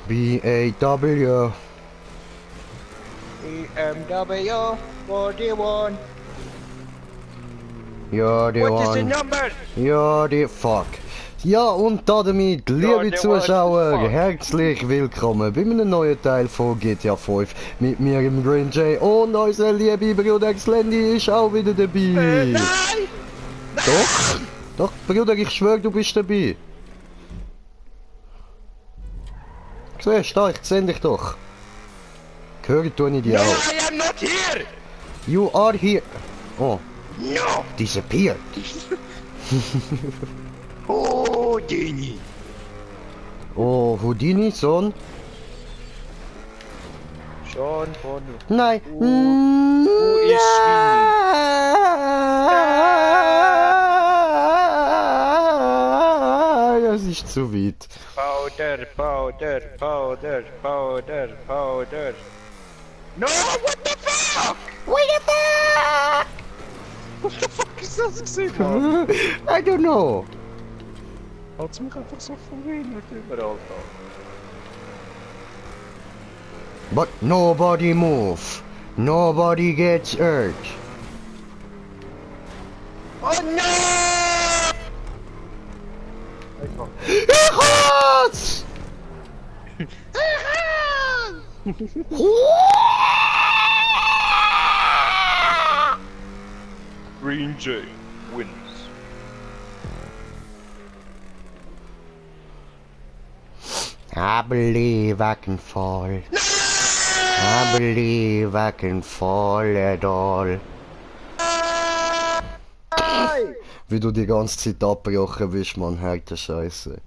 B-A-W. BMW, what do you want? Ja, die What is the one. number? Ja, die fuck. Ja, und damit, liebe der Zuschauer, fuck. herzlich willkommen bei einem neuen Teil von GTA 5 mit mir im Green Jay und unser liebe Bruder Xlendi ist auch wieder dabei. Nein! Doch, Bruder, ich schwöre, du bist dabei. Siehst du, ich seh dich doch. Höre tue ich dich No, auch. I am not here! You are here. Oh, No! disappeared. Oh, Dini! Oh, Houdini, Son? Schon von... Nein. Wo ist Das ist zu weit. Powder, powder, powder, powder, powder. No, what the fuck? What the fuck? What the fuck ist das gesehen, Mann? I don't know. Hat's mich einfach so verwirrt überall da. But nobody move. Nobody gets hurt. Oh no! Hat's! Green Jay wins. I believe I can fall. I believe I can fall at all. Wie du die ganze Zeit abgebrochen bist, man, harte Scheiße.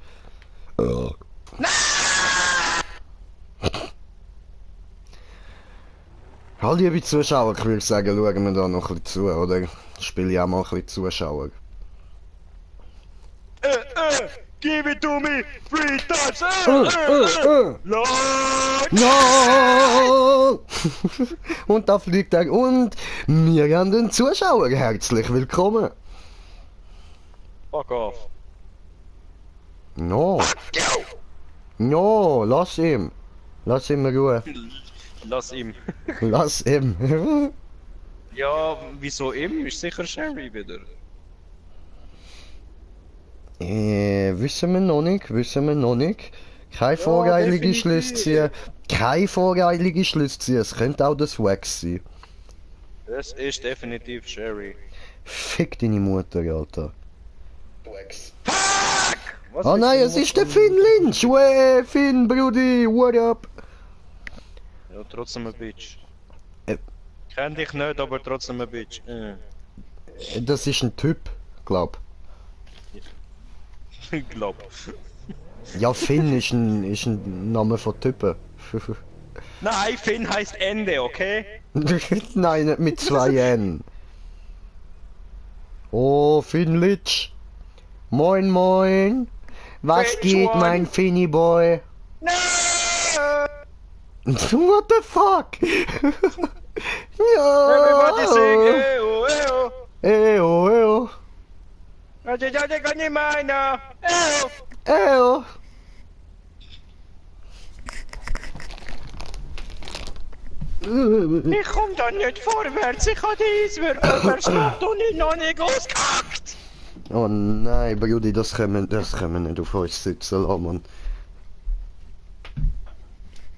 Hallo liebe Zuschauer, ich würde sagen, schauen wir da noch ein bisschen zu, oder? Spiele ich auch mal ein bisschen Zuschauer. Give it to me 3 times! Lord! No! Und da fliegt er und wir haben den Zuschauer herzlich willkommen. Fuck off. No, no, lass ihm. Lass ihm Ruhe. Lass ihm. Lass ihm. Ja, wieso ihm? Ist sicher Sherry wieder. Wissen wir noch nicht, Keine voreilige definitiv. Schlüsse ziehen. Keine voreilige Schlüsse ziehen. Es könnte auch das Wax sein. Es ist definitiv Sherry. Fick deine Mutter, Alter. Was Oh nein, es ist der Finn Lynch! Wey, Finn, Brudi, what up? Ja, trotzdem ein Bitch. Äh. Kenn dich nicht, aber trotzdem ein Bitch. Das ist ein Typ, glaub. Glaub. Ja, Finn ist ein Name von Typen. Nein, Finn heißt Ende, okay? Nein, nicht mit 2 N. Oh, Finn Litsch. Moin, moin. Was Which geht, one? mein Finny Boy? No! What the fuck? Ja. Everybody sing, eyo, eyo. Eyo, eyo. Das kann nicht meiner. Eyo. Eyo. Ich komm da nicht vorwärts, ich habe die Eiswürfel verschluckt und ich noch nicht ausgehackt. Oh nein, Brudi, das können wir nicht auf uns sitzen lassen, Mann.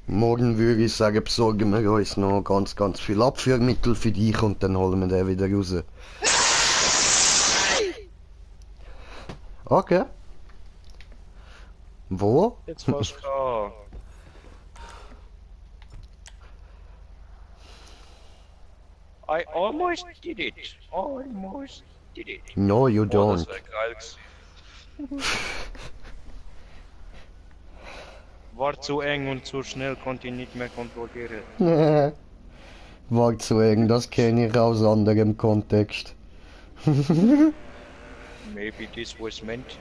Morgen würde ich sagen, besorgen wir uns noch ganz viel Abführmittel für dich und dann holen wir den wieder raus. Okay. Wo? Jetzt fast da. I almost did it. Almost did it. No, you Oh, don't. das wäre geil gewesen. War zu eng und zu schnell, konnte ich nicht mehr kontrollieren. War zu eng, das kenne ich aus anderem Kontext. Maybe this was meant.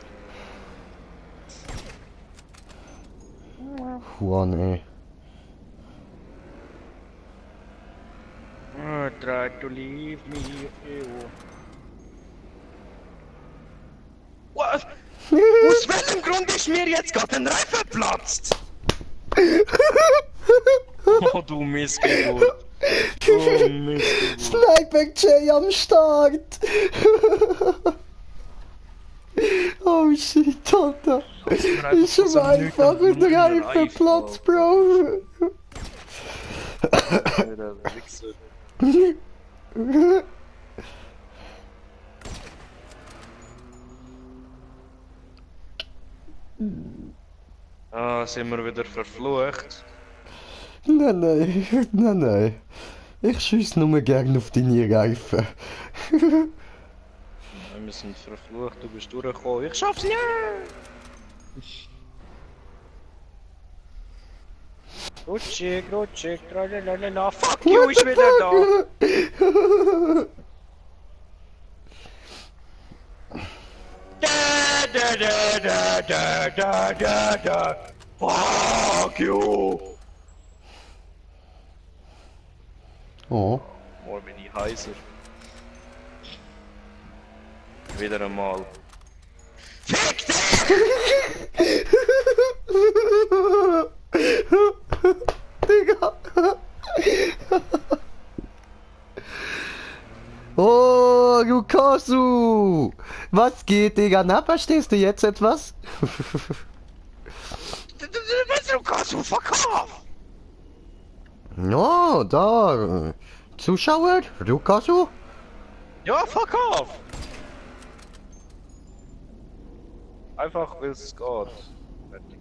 Juan, ey. Try to leave me. Ew. What? Aus welchem Grund ist mir jetzt gerade ein Reifen geplatzt? Oh, du Missgeburt. Oh, Missgeburt. Sniper J am Start! Oh shit, Alter! Ich hab einfach einen Reifen Platz, Bro! Alter, Wichser. Ah, sind wir wieder verflucht? Nein, nein, nein, nein. Ich schieß nur gern auf deine Reifen. Wir sind verflucht, du bist durchgekommen. Ich schaff's nicht! Rutschig, rutschig, tralalala. Fuck you, ich bin wieder da! Da. Fuck you! Oh. Morgen bin ich heiser. Wieder einmal. Fick dich! Digga! Oh, Lukasu! Was geht, Digga? Na, verstehst du jetzt etwas? Was, Lukas, du verkauf! Ja, da. Zuschauer, Lukasu? Ja, verkauf! Einfach, weil es geht. Fertig.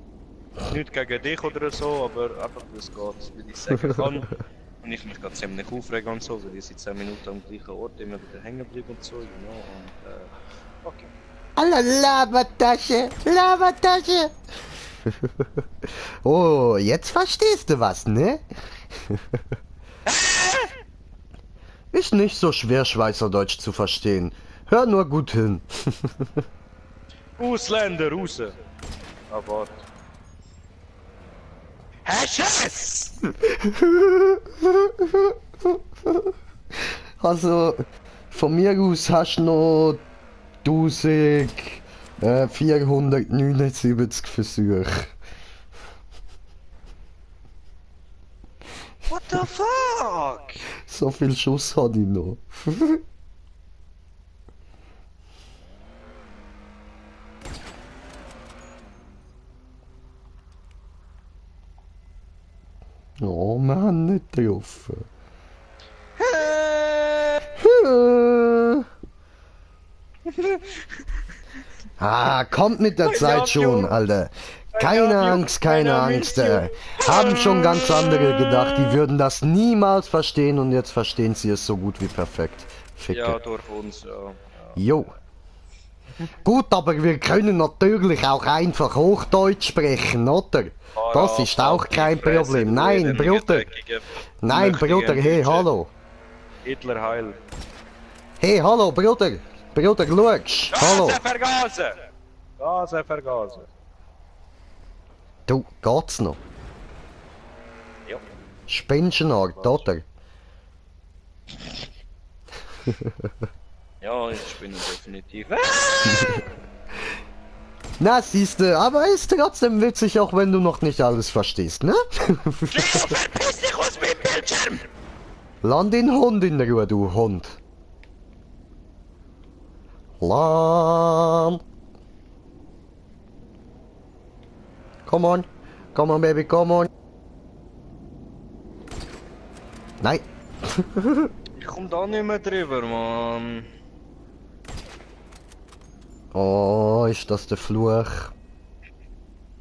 Nicht gegen dich oder so, aber einfach, weil es geht. Weil ich sagen kann. Und ich mich gerade ziemlich aufregen und so, weil ich seit 10 Minuten am gleichen Ort immer wieder hängen bleibe und so, you know, und okay. Alla Labertasche, Labertasche. Oh, jetzt verstehst du was, ne? Ist nicht so schwer, Schweizerdeutsch zu verstehen. Hör nur gut hin. Ausländer, raus! Ah, warte. Herr Schiss! Also, von mir aus hast du noch 1479 Versuche. What the fuck? So viel Schuss hatte ich noch. Oh, wir haben nicht getroffen. Ah, kommt mit der Zeit schon, Alter. Keine Angst, keine Angst. Haben schon ganz andere gedacht, die würden das niemals verstehen und jetzt verstehen sie es so gut wie perfekt. Ficke. Ja, durch uns, ja. Jo. Gut, aber wir können natürlich auch einfach Hochdeutsch sprechen, oder? Das ist auch kein Problem. Nein, Bruder. Nein, Bruder, hey, hallo. Hitler heil. Hey, hallo, Bruder. Bruder, schau. Hallo. Gase vergasen! Gase vergasen. Du, geht's noch? Ja. Spenschenart, oder? Ja, ich bin definitiv. Na, siehste, aber ist trotzdem witzig, auch wenn du noch nicht alles verstehst, ne? Verpiss dich aus meinem Bildschirm! Land den Hund in Ruhe, du Hund. Land. Come on, baby, come on. Nein. Ich komm da nicht mehr drüber, Mann. Oh, ist das der Fluch?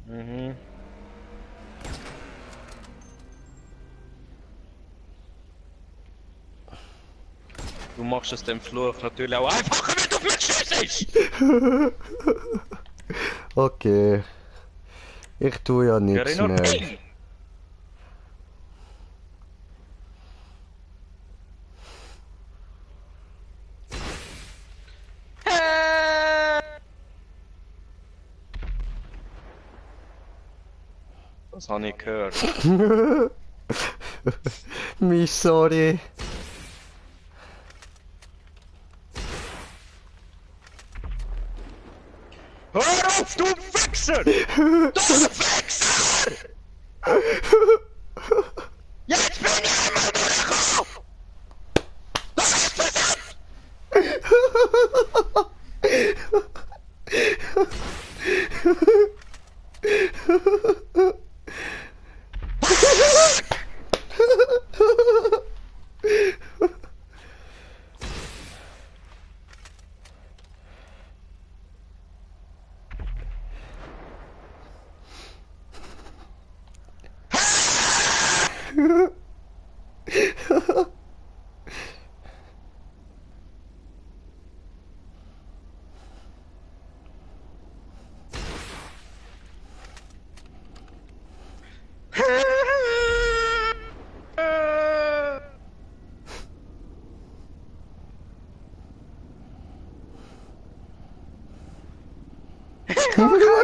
Mhm. Du machst es dem Fluch natürlich auch einfacher, wenn du viel schießt! Okay. Ich tue ja nichts mehr. Das habe ich gehört. Mich sorry. Hör auf, du Wichser! Du Wichser! What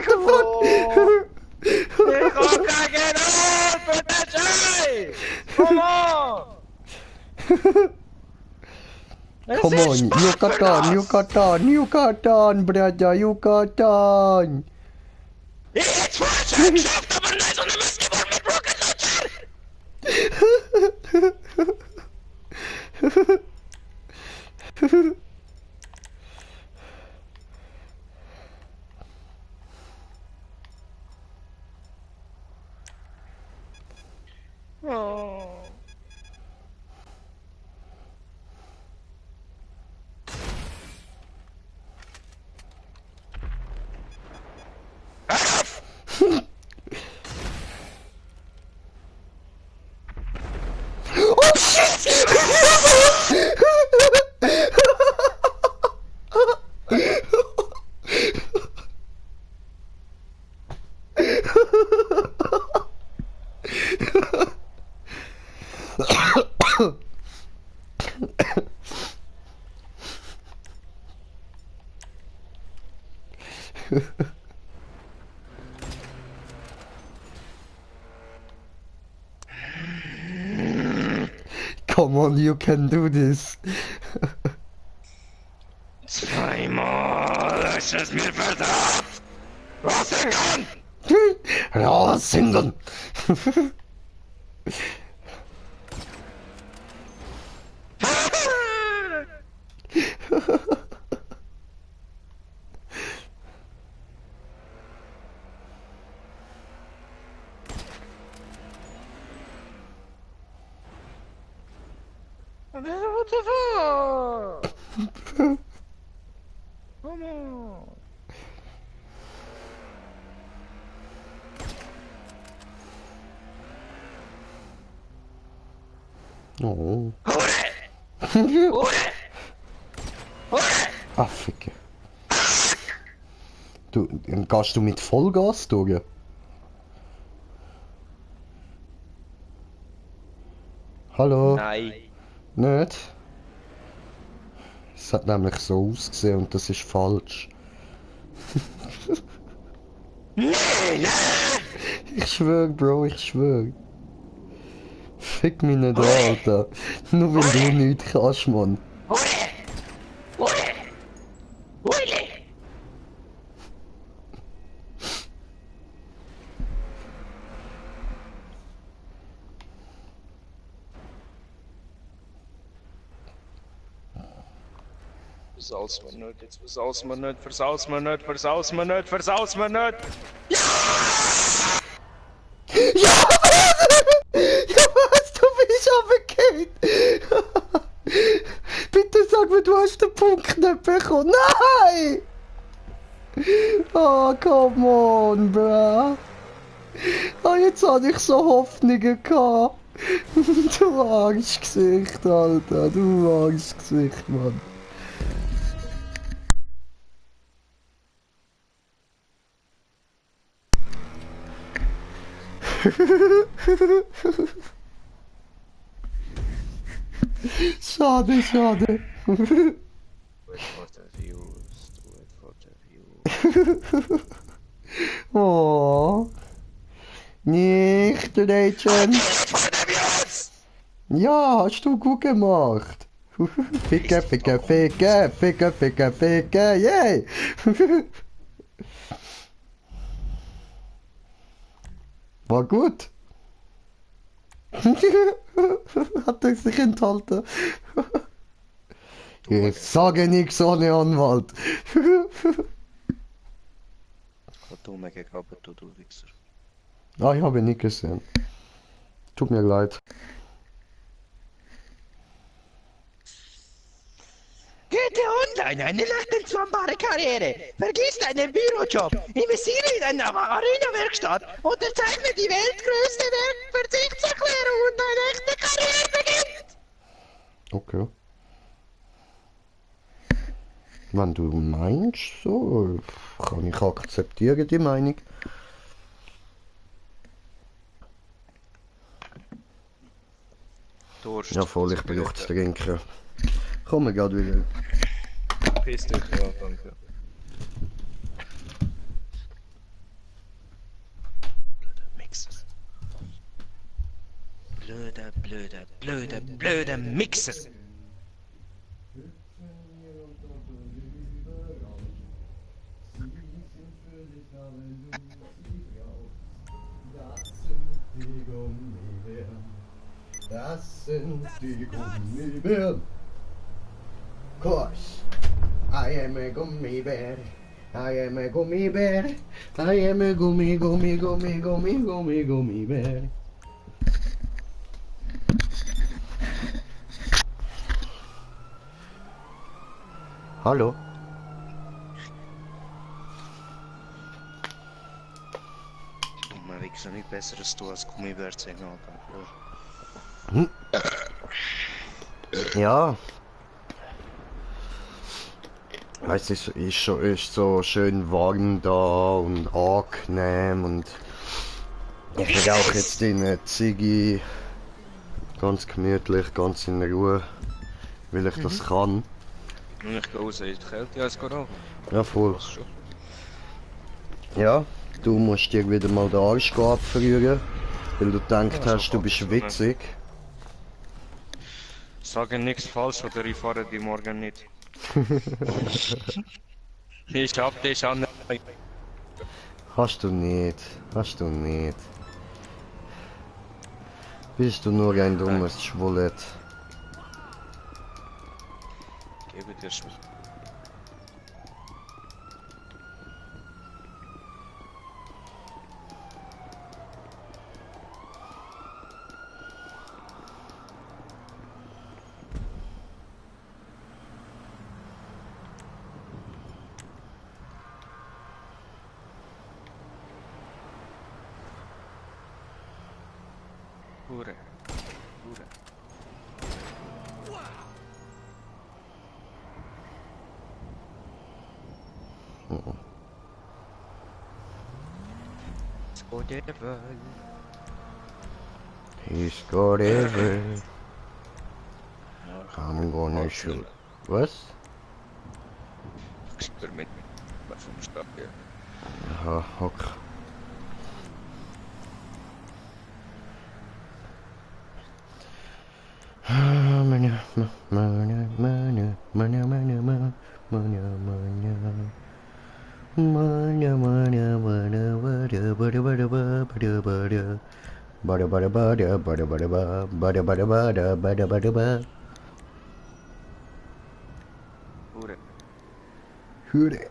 the fuck? Ich hab keinen Ort für den Scheiß! Come on! Come on, you got on, you got on, you got on, brother, you got on. Ich hätt's vorher schon geschafft, aber nein, so eine Maske war mit Rocket Launcher! Oh. Oh shit! Come on, you can do this. Zweimal ist es mir verdammt! Rasengan! Rasengan! What the fuck? Come on! Oh. Hure! Hure! Ah, Ficke. Du, gehst du mit Vollgas durch? Hallo? Nein. Nicht? Es hat nämlich so ausgesehen und das ist falsch. Nein, nein! Ich schwör, Bro, ich schwör. Fick mich nicht an, Alter. Nur weil du nichts kannst, Mann. Hure! Hure! Hure! Versaus mir nicht, jetzt versaus mir nicht, versaus mir nicht, versaus mir nicht, versaus mir nicht! Ja, ja, was? Du bist runtergefallen! Bitte sag mir, du hast den Punkt nicht bekommen. Nein! Oh, come on, bruh. Oh, jetzt hatte ich so Hoffnungen gehabt. Du Angstgesicht, Alter. Du Angstgesicht, Mann. Schade, schade. Wait for the views, wait for the views. Oh. Nicht, Legend. Ja, hast du gut gemacht. Ficke, ficke, ficke, ficke, ficke, ficke, yay! War gut. Hat er sich enthalten. Ich sage nichts ohne Anwalt. Hat du mir gegraben, du Wichser. Ah, ich habe ihn nicht gesehen. Tut mir leid. GTA Online, eine leicht entflammbare Karriere. Vergiss deinen Bürojob, investiere in eine Arena-Werkstatt, unterzeichne die weltgrößte Verzichtserklärung und deine echte Karriere beginnt. Okay. Wenn du meinst, so, kann ich akzeptieren, die Meinung. Durst. Ja, voll, ich brauche zu trinken. Komm gerade wieder. Piss dich, ja, danke. Blöder Mixer. Blöder Mixer. Das sind die Gummibären. Course, I am a gummy bear. I am a gummy bear. I am a gummy bear. Hallo? Dummer Wichser, nicht besseres du als Gummibär zu sehen, Alter. Ja. Weißt du, es ist so schön warm da und angenehm und ich rauche jetzt den Ziggy ganz gemütlich, ganz in Ruhe, weil ich das kann. Und ich gehe raus in die Kälte als rauchen. Ja, voll. Das schon. Ja, du musst dir wieder mal den Arsch abfrieren, weil du gedacht Ja, hast, so du kann bist es witzig. Sage nichts falsch oder ich fahre die morgen nicht. Ich hab dich an. Hast du nicht, hast du nicht. Bist du nur ein dummes Schwulett. Gebe dir schon. Hure. Hure. Whatever. He's got every. I'm gonna shoot. Was? Experiment. Was vom Start her. Aha, okay. Hure. Hure. Hure.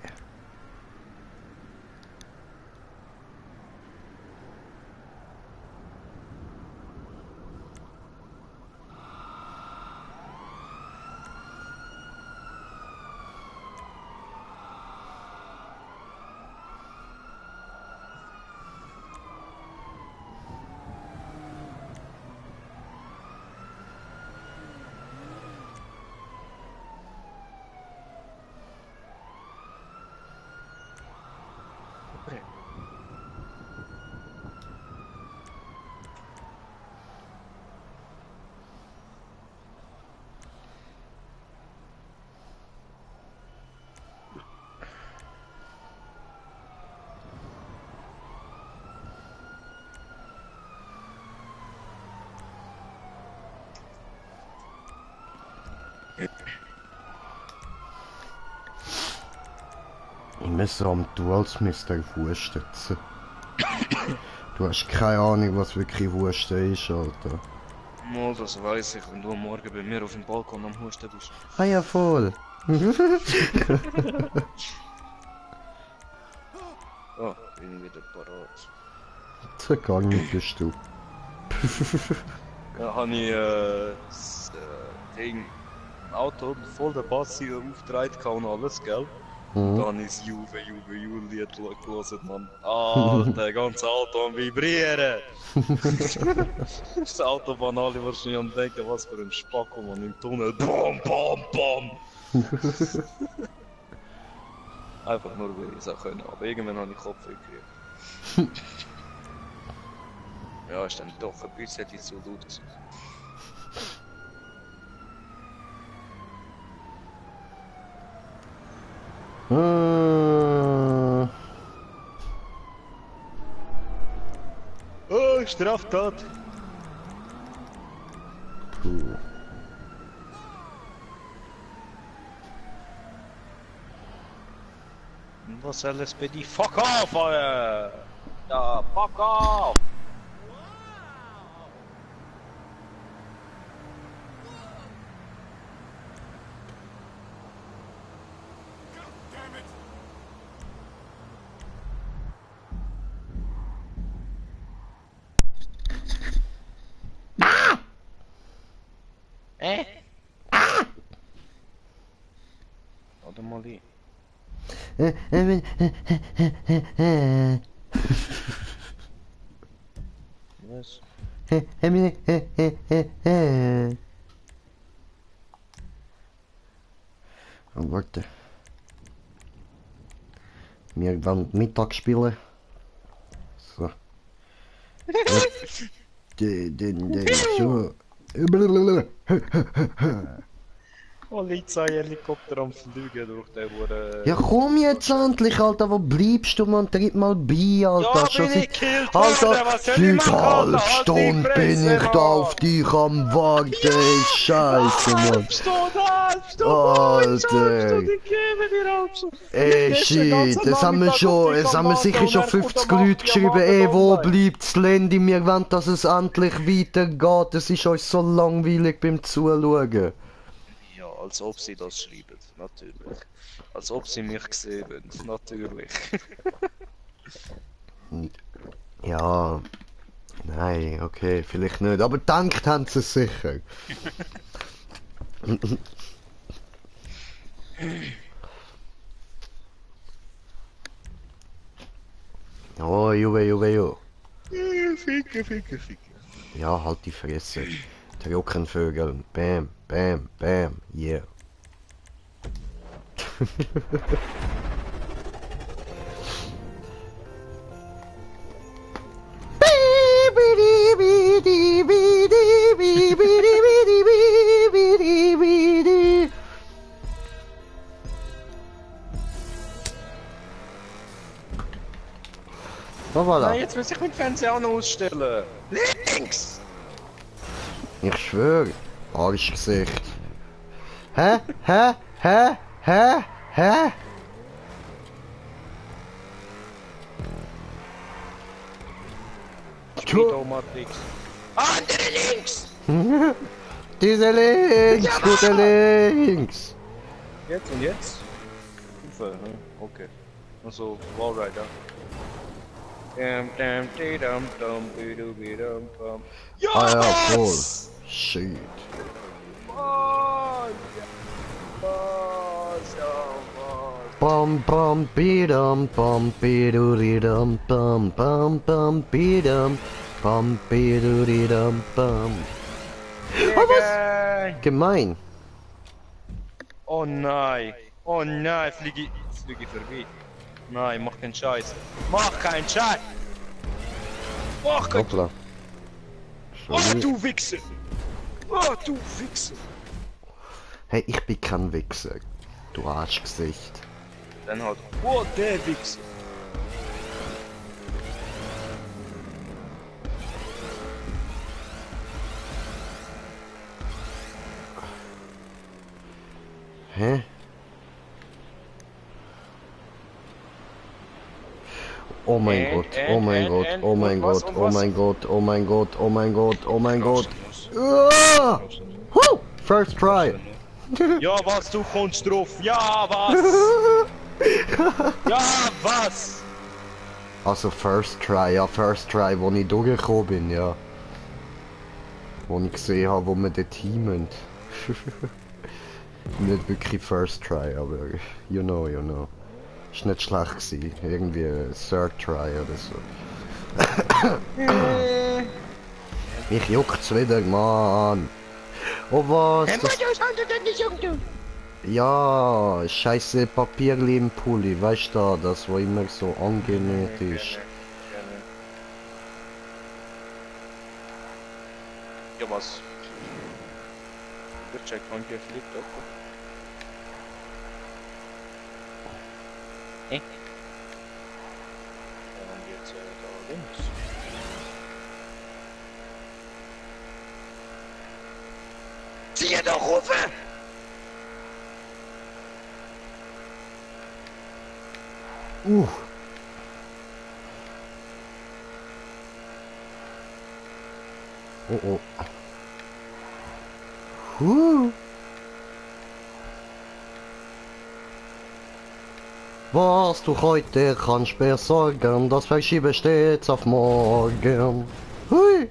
Immer so am Du als Mr. Husten. Du hast keine Ahnung, was wirklich Husten ist, Alter. Mal, das weiß ich, wenn du am Morgen bei mir auf dem Balkon am Husten bist. Ah ja, voll. Oh, bin ich wieder parat. Vergangen bist du. Da habe ich das Ding, ein Auto voll der Bass hier aufgedreht und alles, gell? Mhm. Da habe ich das Juve-Lied gelesen, Mann. Alter, das ganze Auto am Vibrieren! Das Autobahn alle wahrscheinlich am denken, was für ein Spacko, man, im Tunnel. Bam, bam, bam! Einfach nur, weil ich es auch können, aber irgendwann habe ich Kopfweh gekriegt. Ja, ist dann doch ein bisschen zu laut gewesen. Oh, Straftat! Puh. Was LSPD? Fuck off, Alter! Ja, fuck off! Warte mal hier. Was? Oh, warte. Wir wollen Mittag spielen. So. So. Polizeihelikopter am Fliegen durch den Wurde. Ja komm jetzt endlich, Alter, wo bleibst du, man? Tritt mal bei, Alter. Ja, bin ich gekillt Alter, worden, was soll ich machen, Alter? seit Halt die Stunde bin Fresse, ich da Mann. auf dich am Warten, ey, Scheiße, Mann. Halb Stunde, Alter. ich gebe dir halb Stunde. Ey, shit, es haben wir sicher schon 50 Leute geschrieben, ey, wo bleibt's Lendi, wir wollen, dass es endlich weitergeht, es ist euch so langweilig beim Zuschauen. Ja, als ob sie das schreiben, natürlich. Als ob sie mich gesehen haben, natürlich. Ja, nein, okay, vielleicht nicht, aber gedacht haben sie es sicher. Oh, Juve. Ficke. Ja, halt die Fresse. Trockenvögel. Bam, bam, bam. Yeah. Was war Nein, das? jetzt muss ich mit Fernseher auch noch ausstellen. Links! Ich schwöre. Arschgesicht. Hä? Speedomatrix. Andere links! Diese links, gute links. Jetzt und jetzt? Ufer, ne? Okay. Also, Wallrider. Ja! Ah ja, voll. Shit. Bam bam bidam bam bidudidam bam bam bam bidam bam bidudidam bam. Oh was? Gemein. Oh nein, fliege ich vorbei. Nein, mach keinen Scheiß. Mach keinen Scheiß! Mach keinen Hoppla. Oh, du Wichser! Oh, du Wichser! Hey, ich bin kein Wichser. Du Arschgesicht. Dann halt, oh, der Wichser! Hä? Oh mein Gott, oh mein Gott, oh mein Gott, oh mein Gott, oh mein Gott, oh mein Gott, oh mein Gott. Ah! Woo! First try. Ja, was, du kommst drauf? Ja, was? Ja, was? Also First Try, ja First Try, wo ich durchgekommen bin, ja. Wo ich gesehen habe, wo wir dort teamen. Nicht wirklich First Try, aber you know, you know. Ist nicht schlecht gewesen. Irgendwie Third Try oder so. Mich juckt's wieder, Mann. Oh was? Hey, Das, Mann, du denn nicht jung, du? ja, scheiße Papierli im Pulli, weißt du, das wo immer so angenäht ist. Gerne. Ja, was? Der Checkpoint hier fliegt, okay. Warum geht's da links? Zieh doch rufe! Uh. Oh oh. Was du heute kannst besorgen, das verschiebe stets auf morgen. Hui.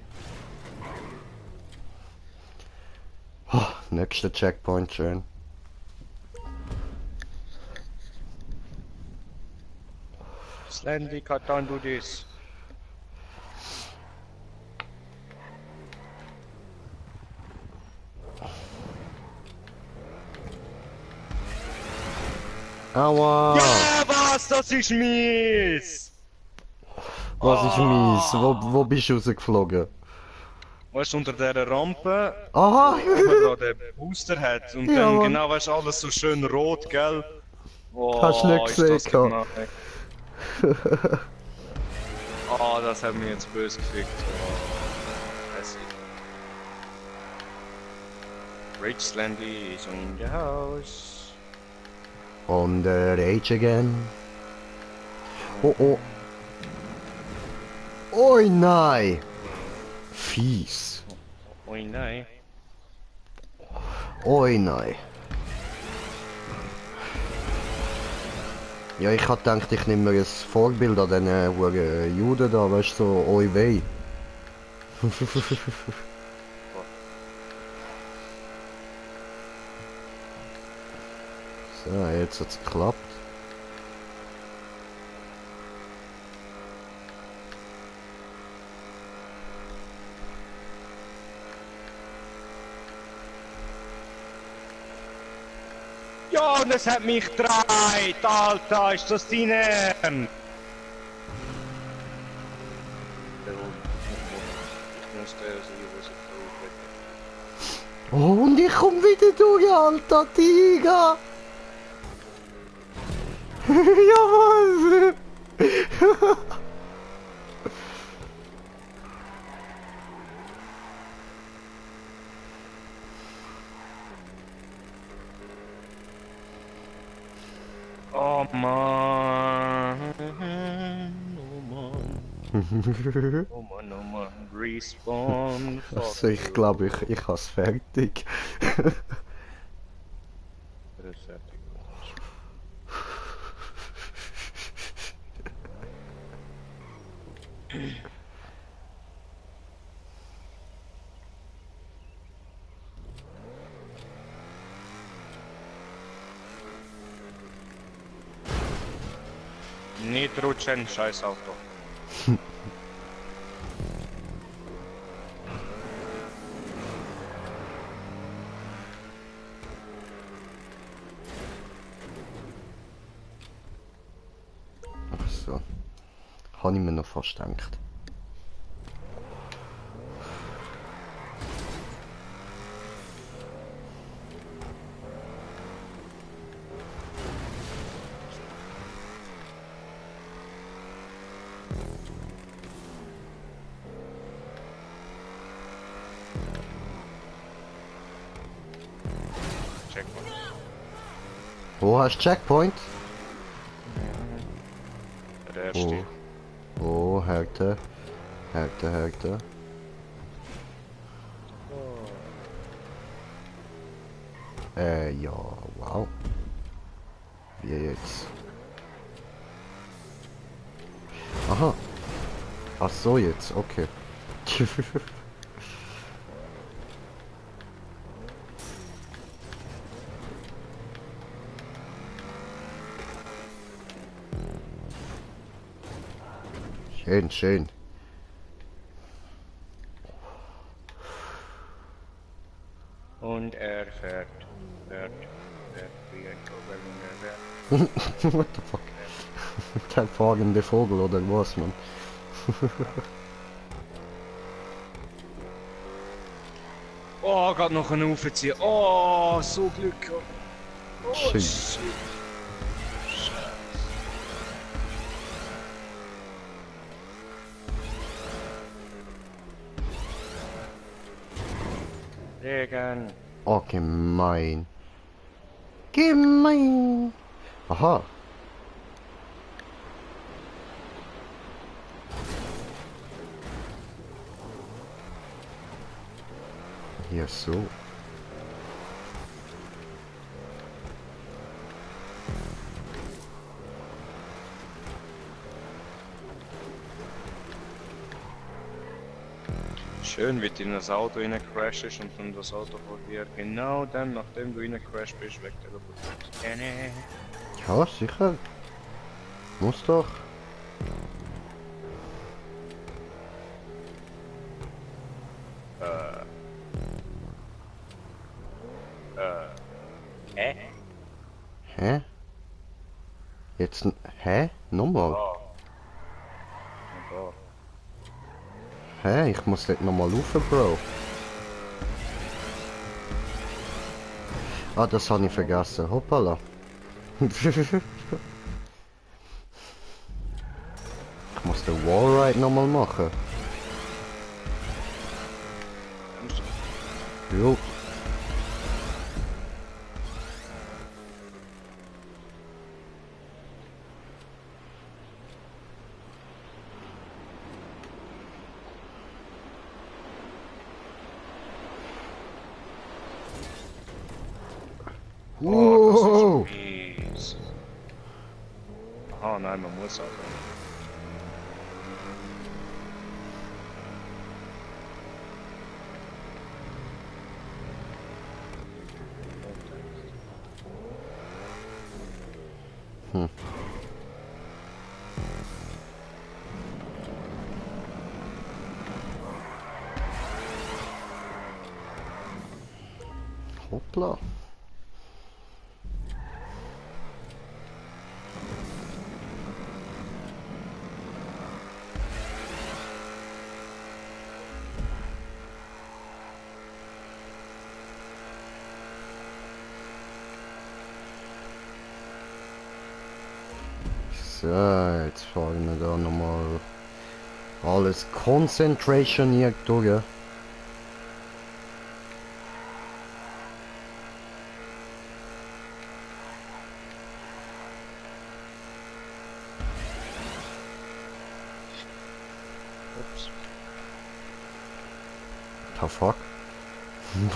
Oh, nächster Checkpoint schön. Slendy, Katan, du das. Aua! Ja, was? Das ist mies! Was ist mies? Wo bist du rausgeflogen? Weißt du, unter dieser Rampe, Aha! wo man da den Booster hat und Ja, dann Mann. genau, weißt du, alles so schön rot, gell? Oh, Hast du nicht ist das gesehen, gemein. Oh, das hat mich jetzt böse gefickt. Oh, hässlich. Rich Slendy is in the house. On the rage again. Oh oh. Oi nein! Fies. Oi nein. Oi nein. Ja, ich hab gedacht, ich nehme mir ein Vorbild an den huren Juden da, weißt du, so, oi wei. So, jetzt hat's geklappt. Ja, und es hat mich gedreht, Alter, ist das dein Ernst? Oh, und ich komm wieder durch, alter Tiger! Jawohl! Oh Mann. Oh Mann. Oh Mann, oh Mann. Respawn. Also ich glaube, ich has fertig. Das ist fertig. Nicht rutschen, scheiß Auto. So. Habe ich mir noch fast gedacht. Checkpoint. Wo hast du Checkpoint? Der erste. Oh, Härte. Härte, Härte. Ja, wow. Wie jetzt? Aha. Ach so jetzt, okay. Schön, schön. Und er fährt wie ein Vogel und er fährt. What the fuck? Der fliegende Vogel oder was, man? Oh, gerade noch einen aufziehen. Oh, so Glück gehabt. Oh, Schön. shit. Regen. Oh, gemein. Gemein. Aha. Hier so. Schön, wie du in das Auto crashst und dann das Auto vor dir genau dann, nachdem du crasht bist, weg teleportiert. Ja, sicher. Muss doch. Hä? Hä? Jetzt... Hä? Nochmal? Oh. Oh. Hä? Ich muss dort nochmal laufen, Bro. Ah, das habe ich vergessen. Hoppala. Ich muss den Wallride nochmal machen. Jo. Oh, das ist mies. Oh nein, man muss aber. Hoppla. So, jetzt fahren wir da nochmal alles Concentration hier durch. Ups. The fuck?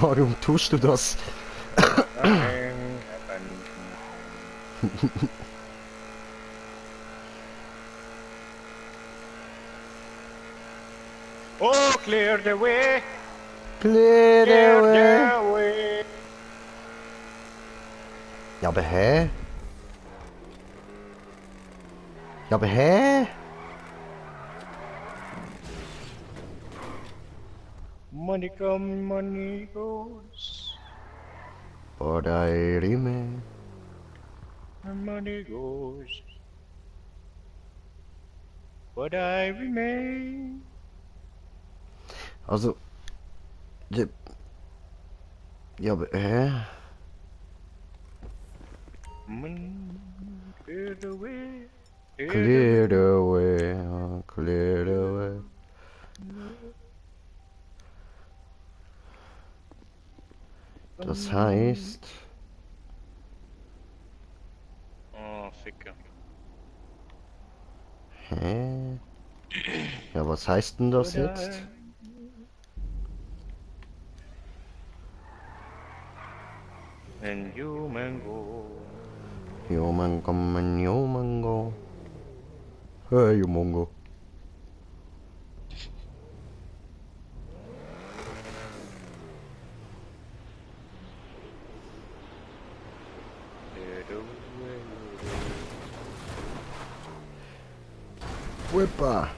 Warum tust du das? Oh, clear the way! Clear Clear the way. the way! Ja, aber hä? Ja, aber hä? Money come, money goes. But I remain. And money goes. But I remain. Also... Ja, aber hä? Clear the way. Clear the way, clear the way. Das heißt... Oh, Ficker. Hä? Ja, was heißt denn das jetzt? And human go. Human come and human go. Hey, you Mongo. Whipper.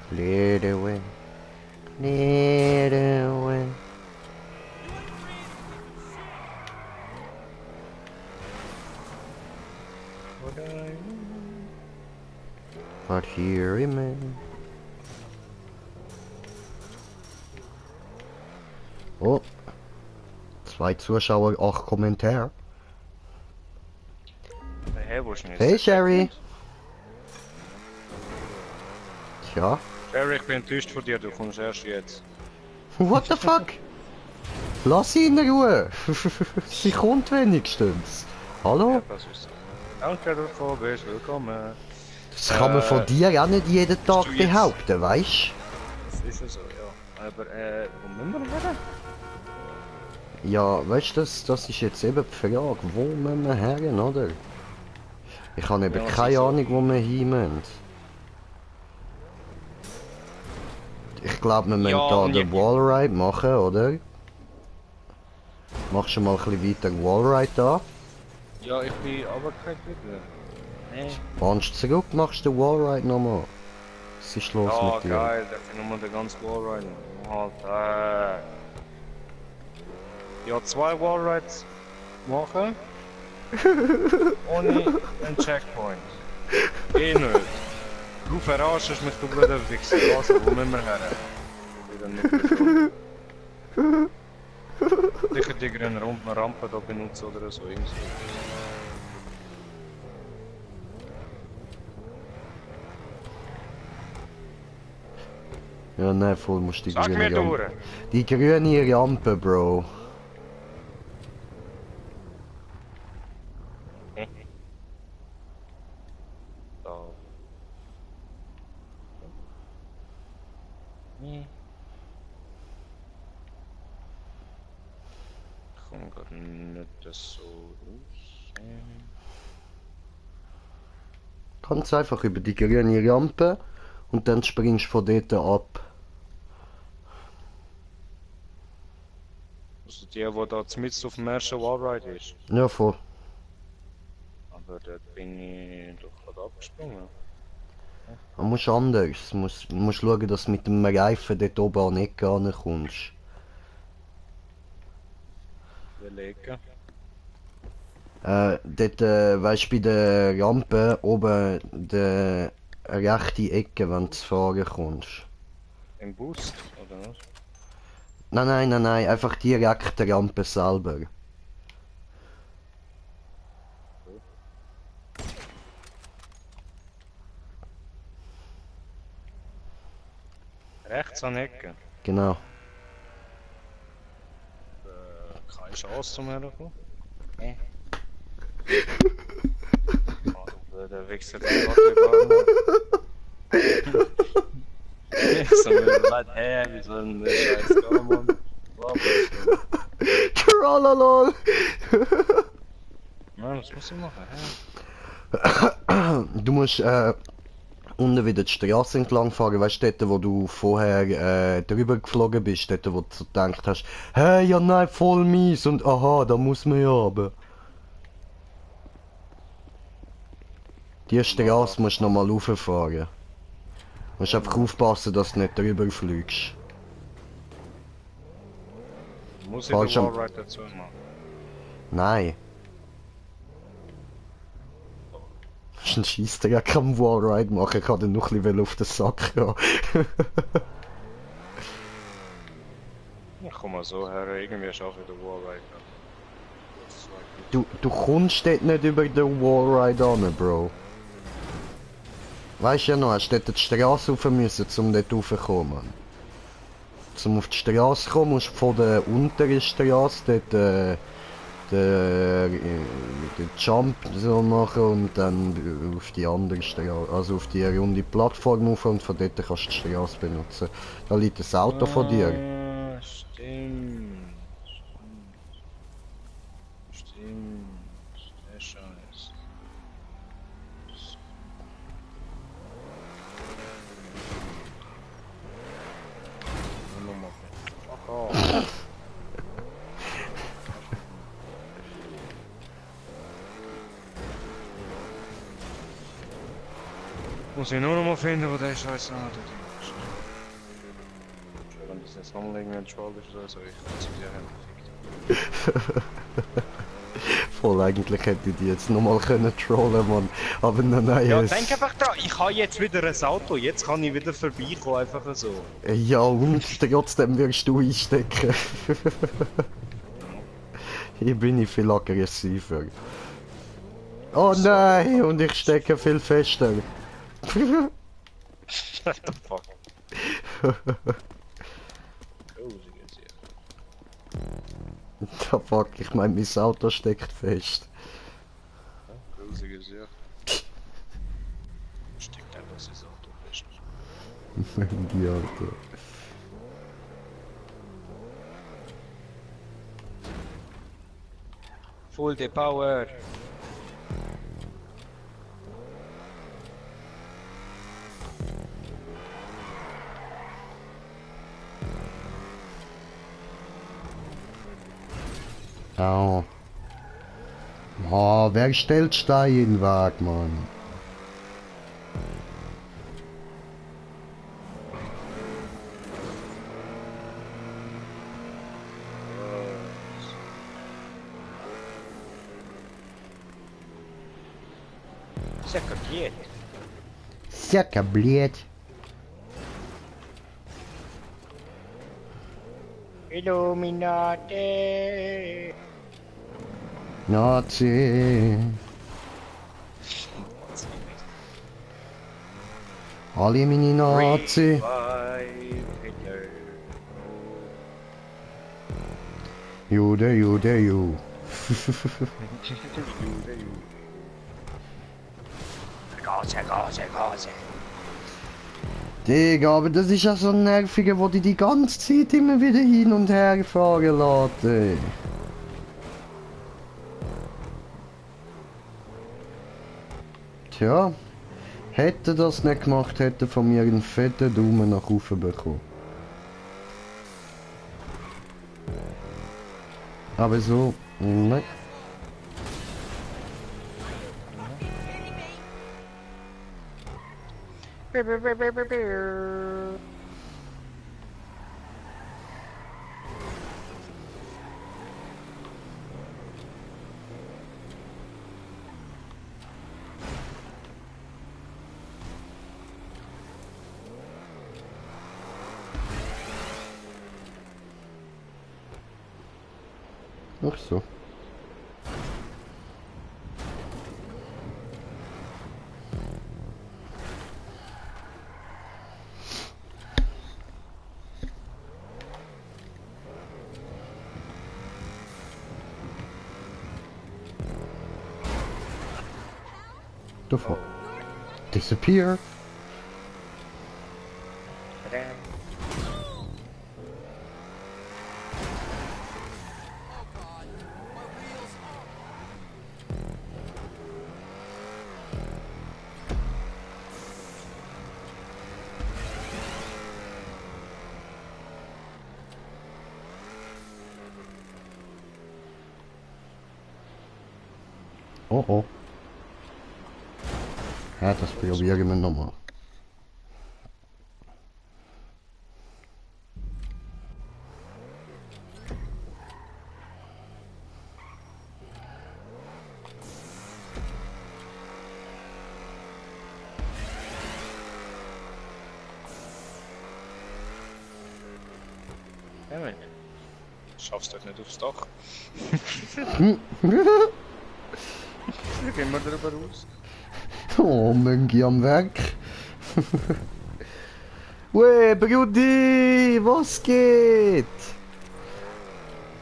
Clear the way. Clear the way. But here remain. Oh. 2 Zuschauer, 8 Kommentare. Hey, wo ist denn jetzt Hey der Sherry. Backend? Tja. Sherry, ich bin enttäuscht von dir, du kommst erst jetzt. What the fuck? Lass sie in Ruhe. Sie kommt wenigstens. Hallo? Ja, das ist so. Danke, dass du gekommen bist, willkommen. Das kann man von dir auch nicht jeden Tag du jetzt- behaupten, weißt Das ist ja so, ja. Aber, wo müssen wir hin? du? Ja, weißt du, das ist jetzt eben die Frage. Wo müssen wir hin, oder? Ich habe eben Ja, keine so. Ahnung, wo wir hin müssen. Ich glaube, wir müssen Ja, da und den ja- Wallride machen, oder? Machst du mal ein bisschen weiter Wallride da? Ja, ich bin aber kein Glück. Nee. Warnst du zurück, machst du den Wallride nochmal. Was ist los Ja, mit dir? geil, da kann nochmal den ganzen Wallride. Alter. Ja, 2 Wallrides machen. Ohne einen Checkpoint. Eh nicht. Du verarschst mich, du blöder Wichser. Also, wo müssen wir her? Wieder nicht verstanden. Sicher die grüne Rampe da benutzen oder so. Irgendwie. Ja, nein, voll musst du die Sag mir grüne Rampe. durch! Die grüne Rampe, Bro. Da. Nee. Ich komme gerade nicht so raus. Ganz einfach über die grüne Rampe und dann springst du von dort ab. Also die da mitten auf dem ersten Wallride ist. Ja, voll. Aber dort bin ich doch gerade abgesprungen. Man muss anders. Du musst schauen, dass du mit dem Reifen dort oben an die Ecke rankommst. Überlegen. Dort, weißt du, bei der Rampe oben der rechte Ecke, wenn du zu fahren kommst. Im Boost, oder was? Nein, einfach direkt die Rampe selber. Rechts an der Ecke. Genau. Keine Chance zum Herkommen. Oh, der Wichser, der geht gar nicht. So mir leid, hä, wie soll denn der Scheiß gehen, Mann? Tralala! Nein, das muss ich machen, hä? Du musst unten wieder die Straße entlang fahren, weißt du, dort, wo du vorher drüber geflogen bist, dort, wo du so gedacht hast, hey, ja nein, voll mies und aha, da muss man ja aber. Die Straße musst du nochmal rauffahren. Du musst einfach aufpassen, dass du nicht drüber fliegst. Muss ich den Falsch am- Wallride dazu machen? Nein. Das ist ein Scheisser, ich kann einen Wallride machen, ich kann dann noch ein bisschen auf den Sack gehen. Ich komm mal so her, irgendwie schaffe ich den Wallride. Du kommst dort nicht über den Wallride an, Bro. Weißt du ja noch, hast du dort die Straße rauf müssen, um dort raufzukommen. Um auf die Straße zu kommen, musst du von der unteren Straße dort den Jump so machen und dann auf die andere Straße, also auf die runde Plattform rauf und von dort kannst du die Straße benutzen. Da liegt das Auto von dir. Ah, stimmt. Stimmt. Der Scheiß. Fuck off. Muss ich nur noch mal finden, wo der Scheiß Auto ist. Wenn das jetzt nochmal irgendwie ein Troll ist oder so, ich kann es wieder haben. Voll, eigentlich hätte ich die jetzt nochmal können trollen, Mann. Aber nein, Ja, es... denk einfach dran, ich habe jetzt wieder ein Auto, jetzt kann ich wieder vorbeikommen, einfach so. Ja, und trotzdem wirst du einstecken. Hier bin ich viel aggressiver. Oh nein, und ich stecke viel fester. What the fuck? Da fuck, ich mein, mein Auto steckt fest. Grusig ist ja. Steckt einfach das Auto fest. Die Alter. Full the power! Au. Oh, wer stellt Stein in den Weg, Mann? Sehr kapiert. Всяко, блять. Illuminati! Nazi. Alle meine Nazi. Hitler. Jude, Jude, Ju. Gase. Digga, aber das ist ja so ein nerviger, wo die ganze Zeit immer wieder hin und her fahren lässt. Tja, hätte das nicht gemacht, hätte von mir einen fetten Daumen nach oben bekommen. Aber so, nein. Ach so. The fuck? Disappear? Oh oh. Ja, das probieren wir nochmal. Ja, Mann. Schaffst du nicht aufs Dach? Gehen wir darüber raus. Oh, Möngi am Werk. Ue, Brudi, was geht?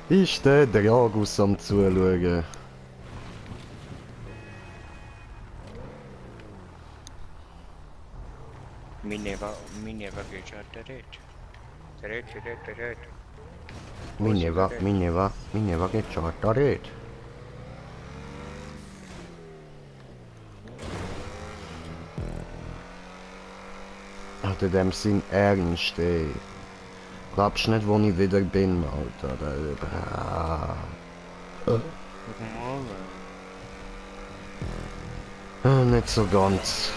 Ist der Dragus am Zuschauen? Mineva geht ja der Mineva geht schon da red. Hat in dem Sinn ernst, ey. Glaubst nicht, wo ich wieder bin, Alter? Nicht so ganz.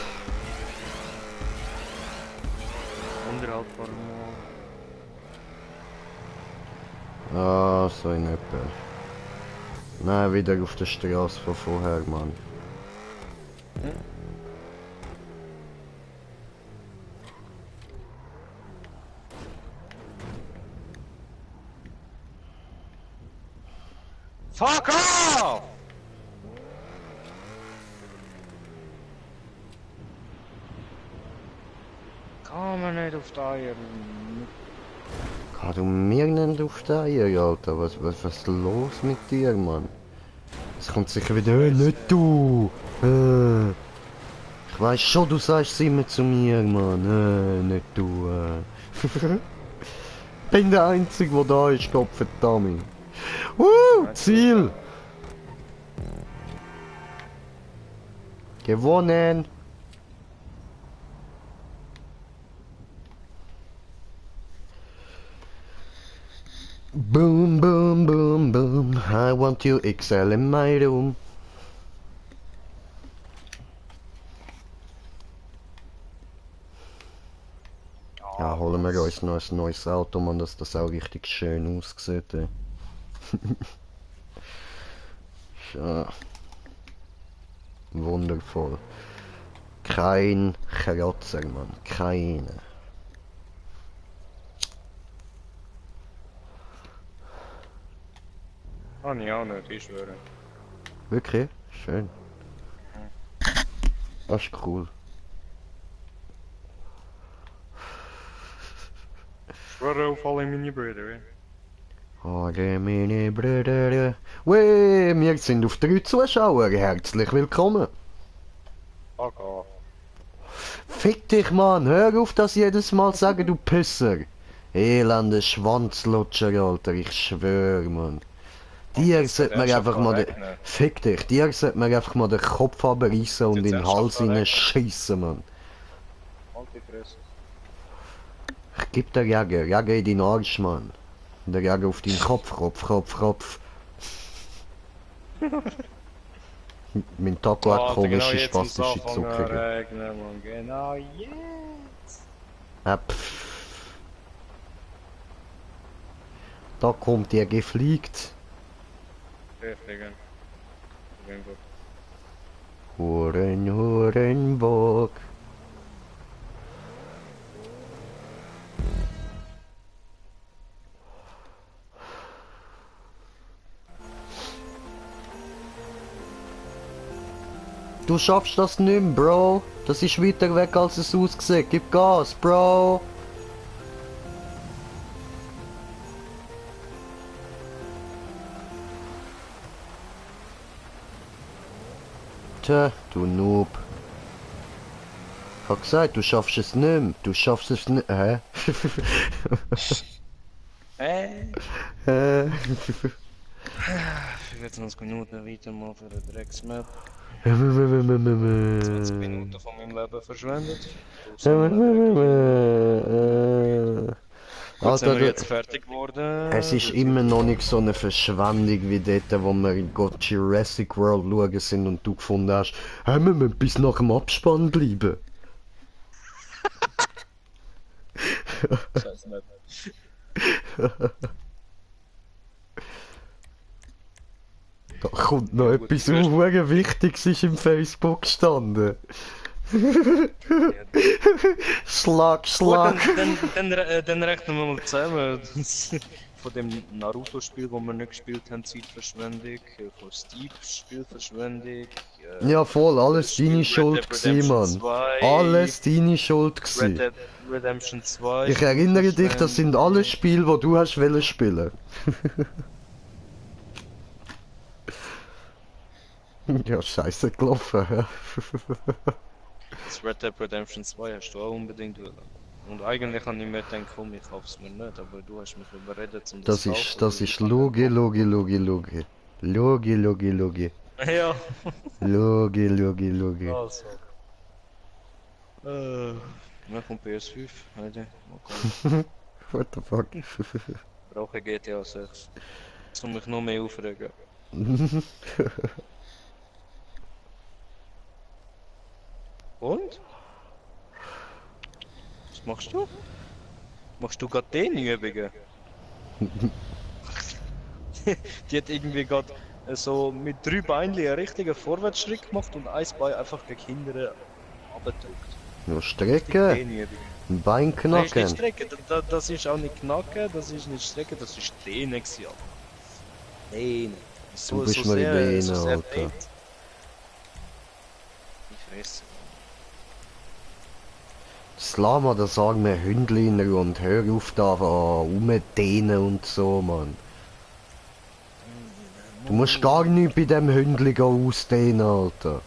Ja, so in etwa. Nein, wieder auf der Straße von vorher, Mann. Fuck off! Kann man nicht auf die Eier. Kann du mir nicht auf die Eier, Alter? Was ist los mit dir, Mann? Es kommt sicher wieder, nicht du! Ich weiß schon, du sagst es immer zu mir, Mann. Nicht du, Bin der Einzige, der da ist, Gottverdammt. Ziel! Gewonnen! Boom, boom, boom, boom. I want you XL in my room. Ja, holen wir uns noch ein neues Auto, man, dass das auch richtig schön aussieht. Ja. Wundervoll. Kein Kratzer, Mann. Keine. Kann ich auch nicht, ich schwöre. Wirklich? Schön. Das ist cool. Ich schwöre auf alle meine Brüder, ja. Alle meine Brüder. Weh, wir sind auf 3 Zuschauer. Herzlich willkommen. Fuck off. Fick dich, Mann. Hör auf, das jedes Mal sagen, du Pisser. Elende Schwanzlutscher, Alter. Ich schwör, Mann. Dir sollte man einfach mal den... Fick dich. Dir sollte man einfach mal den Kopf abreißen und in den Hals hineinschiessen, Mann. Halt die Fresse. Ich geb dir Jäger. Jäger in deinen Arsch, Mann. Der Jäger auf deinen Kopf, Kopf. Mein Taco hat komische spastische Zucker. Genau jetzt. Da kommt der gefliegt. Fliegen. Hurenbock. Du schaffst das nicht mehr, Bro. Das ist weiter weg, als es aussieht. Gib Gas, Bro. Tja, du Noob. Ich hab gesagt, du schaffst es nicht mehr. Du schaffst es nicht. Hä? 24 Minuten weiter mal für den Drecksmap. 20 Minuten von meinem Leben verschwendet. Jetzt sind wir jetzt fertig geworden. Es ist immer noch nicht so eine Verschwendung wie dort, wo wir in Jurassic World schauen sind und du gefunden hast, hey, wir müssen bis nach dem Abspann bleiben. Scheiß nicht. Da kommt noch etwas sehr Wichtiges ist im Facebook gestanden. Schlag. Dann rechnen wir mal zusammen. Von dem Naruto-Spiel, das wir nicht gespielt haben, Zeitverschwendung. Von Steve's Spielverschwendung. Ja voll, alles deine Schuld gsi, Mann. Alles deine Schuld gsi. Red Dead Redemption 2. Ich erinnere dich, das sind alle Spiele, die du hast wollen spielen. Ja, scheiße gelaufen, ja. Das Red Dead Redemption 2 hast du auch unbedingt wollen. Und eigentlich habe ich mir gedacht, komm, ich kauf's mir nicht, aber du hast mich überredet, um das zu kaufen. Das ist Logi. Ja. Logi. Also. Mir kommt PS5, Alter. What the fuck? Brauche GTA 6. Das soll mich noch mehr aufregen. Und? Was machst du? Machst du gerade Dehnübungen? Die hat irgendwie gerade so mit 3 Beinen einen richtigen Vorwärtsschritt gemacht und ein Bein einfach gegen hinten abgedrückt. Nur Die Strecke, Dehnübung. ein Bein Das ist nicht knacken. Strecke, das ist auch nicht Knacken, das ist nicht Strecke, das ist Dehnen gewesen. Alter. Dehnen. Du bist mal die Dehne, sehr Alter. dehnt. Ich fresse. Das lass mal, da sagen wir Hündliner und hör auf da rumdehnen und so, Mann. Du musst gar nicht bei dem Hündli ausdehnen, Alter.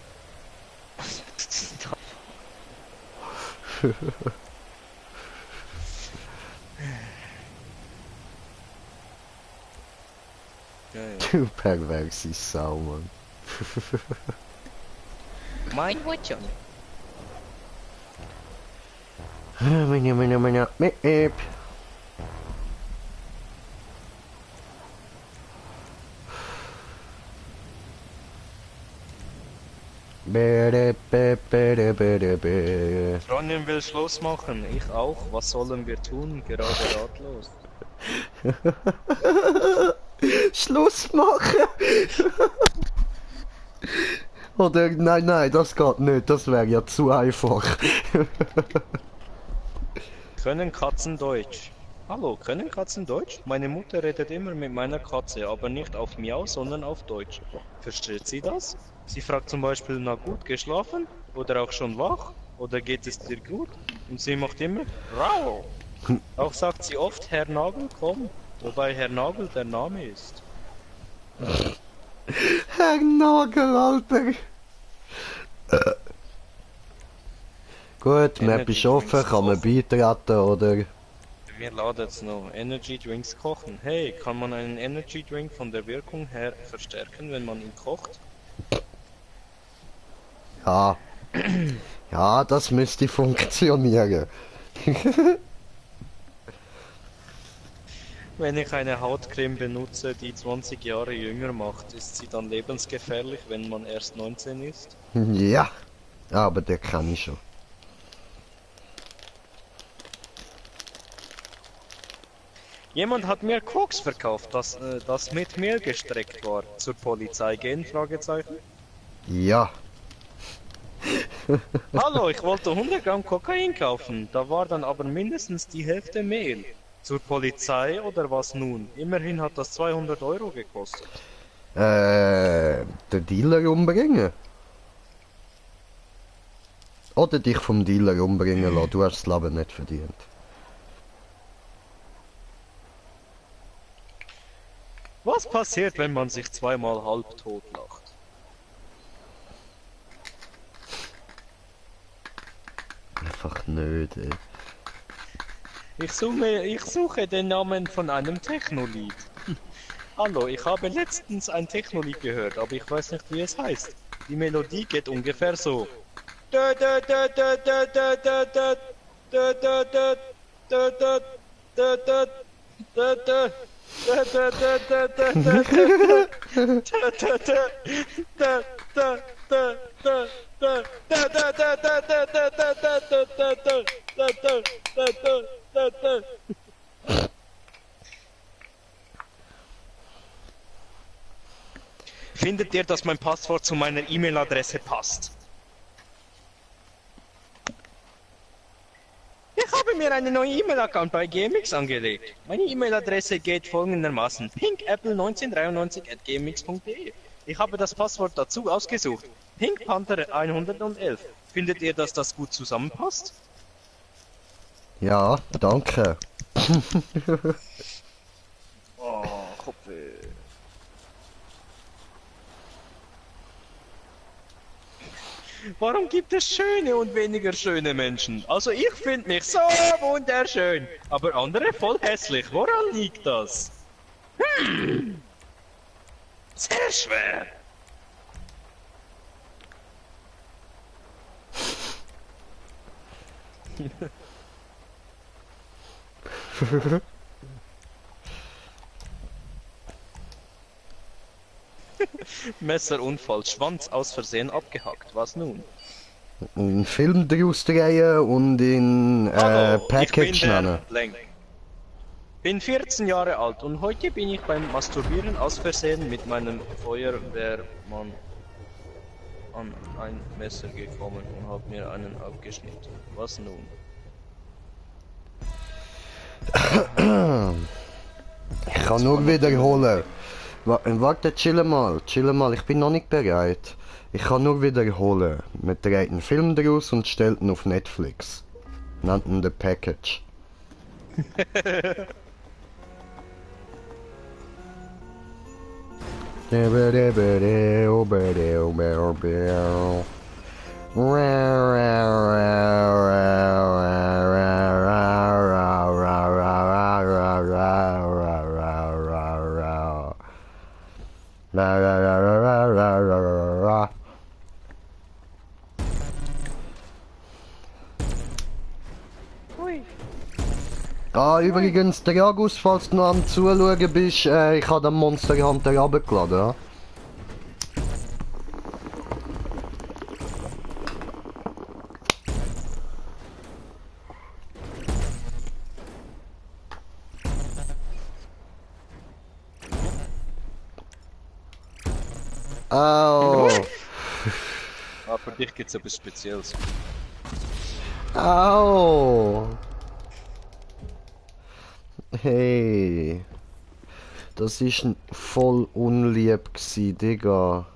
Ja, ja. Du perverse Sau, Mann. Mein Wort schon. Meep. Bede, be, bede, bede, be. Ronja will Schluss machen, ich auch. Was sollen wir tun? Gerade ratlos. Schluss machen! Oder, nein, das geht nicht, das wäre ja zu einfach. Können Katzen Deutsch? Hallo, können Katzen Deutsch? Meine Mutter redet immer mit meiner Katze, aber nicht auf Miau, sondern auf Deutsch. Versteht sie das? Sie fragt zum Beispiel, na gut, geschlafen? Oder auch schon wach? Oder geht es dir gut? Und sie macht immer Rau. Auch sagt sie oft, Herr Nagel, komm. Wobei Herr Nagel der Name ist. Herr Nagel, Alter! Gut, Map ist offen, kann man beitreten, oder? Wir laden jetzt noch Energy Drinks kochen. Hey, kann man einen Energy Drink von der Wirkung her verstärken, wenn man ihn kocht? Ja. Ja, das müsste funktionieren. Wenn ich eine Hautcreme benutze, die 20 Jahre jünger macht, ist sie dann lebensgefährlich, wenn man erst 19 ist? Ja. Aber der kann ich schon. Jemand hat mir Koks verkauft, das mit Mehl gestreckt war. Zur Polizei gehen? Fragezeichen. Ja. Hallo, ich wollte 100 Gramm Kokain kaufen, da war dann aber mindestens die Hälfte Mehl. Zur Polizei oder was nun? Immerhin hat das 200 Euro gekostet. Den Dealer umbringen? Oder dich vom Dealer umbringen lassen, du hast das Leben nicht verdient. Was passiert, wenn man sich zweimal halbtot lacht? Einfach nicht, ey. Ich suche den Namen von einem Technolied. Hallo, ich habe letztens ein Technolied gehört, aber ich weiß nicht, wie es heißt. Die Melodie geht ungefähr so. Findet ihr, dass mein Passwort zu meiner E-Mail-Adresse passt? Ich habe mir einen neuen E-Mail-Account bei GMX angelegt. Meine E-Mail-Adresse geht folgendermaßen: pinkapple1993@gmx.de. Ich habe das Passwort dazu ausgesucht. pinkpanther111. Findet ihr, dass das gut zusammenpasst? Ja, danke. Oh, Kopfweh. Warum gibt es schöne und weniger schöne Menschen? Also ich finde mich so wunderschön, aber andere voll hässlich. Woran liegt das? Sehr schwer. Messerunfall, Schwanz aus Versehen abgehackt. Was nun? Einen Film daraus drehen und in Hallo, ich bin Package der nennen. Blank. Bin 14 Jahre alt und heute bin ich beim Masturbieren aus Versehen mit meinem Feuerwehrmann an ein Messer gekommen und habe mir einen abgeschnitten. Was nun? Ich kann nur wiederholen. Warte, chill mal, ich bin noch nicht bereit. Ich kann nur wiederholen. Man dreht einen Film daraus und stellt ihn auf Netflix. Nennt ihn The Package. Ah, übrigens, der Jagus, falls du noch am Zuschauen bist, ich habe den Monster Hunter runtergeladen, ja? Au! Ah, für dich gibt's etwas Spezielles. Au! Hey! Das ist voll unlieb gsi, Digga.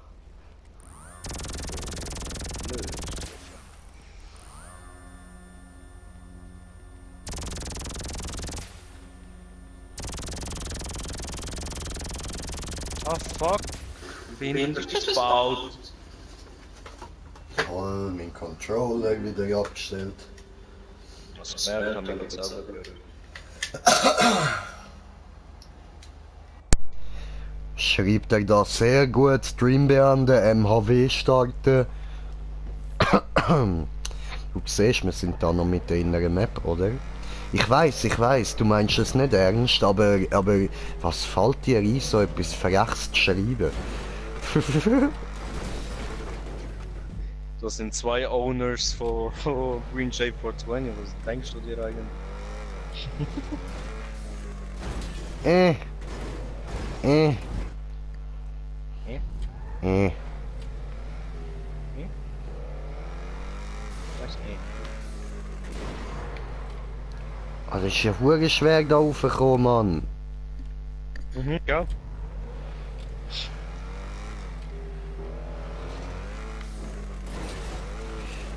Ah, fuck. Bin gebaut. Toll, mein Controller wieder abgestellt. Was gemerkt haben wir jetzt selber gehört. Schreibt er da sehr gut, Stream beenden, MHW starten. Du siehst, wir sind da noch mit der inneren Map, oder? Ich weiß, du meinst es nicht ernst, aber was fällt dir ein, so etwas Freches zu schreiben? Das sind zwei Owners von Green Shape 420, was denkst du dir eigentlich? Äh. Was Also ist ja verdammt schwer da raufgekommen, Mann. Ja.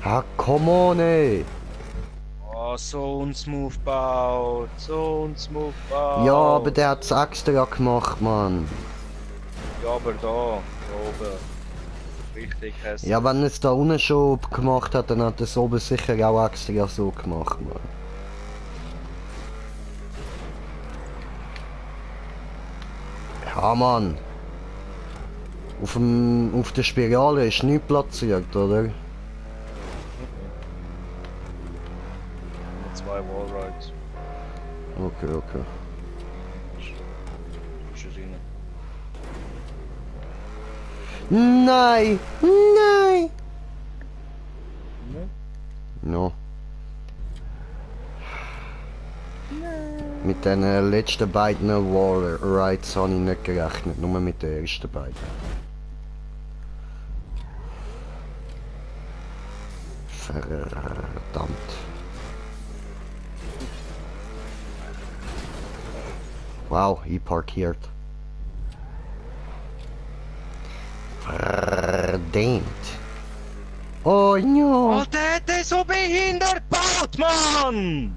Ah, come on, ey. Oh, so ein Smooth baut. So ein Smooth baut. Ja, aber der hat's extra gemacht, Mann. Ja, aber da oben. Richtig hässlich. Ja, wenn es da unten schon gemacht hat, dann hat es oben sicher auch extra so gemacht, Mann. Ja, Mann. Auf der Spirale ist nichts platziert, oder? Mit zwei Wallrides. Okay. Ist es rein. Nein! Nein! No. Mit den letzten beiden Wallrides habe ich nicht gerechnet, nur mit den ersten beiden. Verdammt. Wow, ich parkiert. Verdammt. Oh no! Oh, der ist so behindert baut, Mann!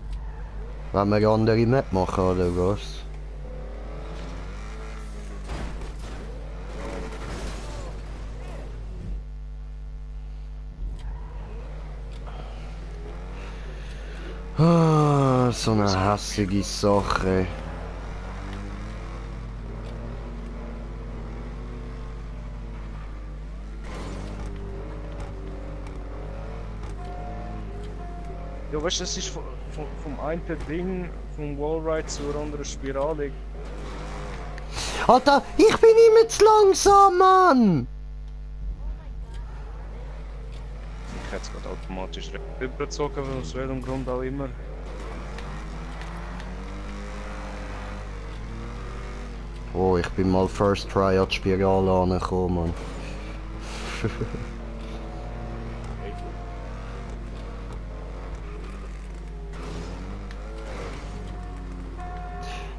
Wollen wir eine andere Map machen oder was? Ah, so eine hässliche Sache. Ja, weißt du, das ist vom einen Ding, vom Wallride zur anderen Spirale. Alter, ich bin immer zu langsam, Mann! Ich hätte es gerade automatisch rübergezogen, aus welchem Grund auch immer. froh, ich bin mal First Try an die Spirale angekommen, Mann.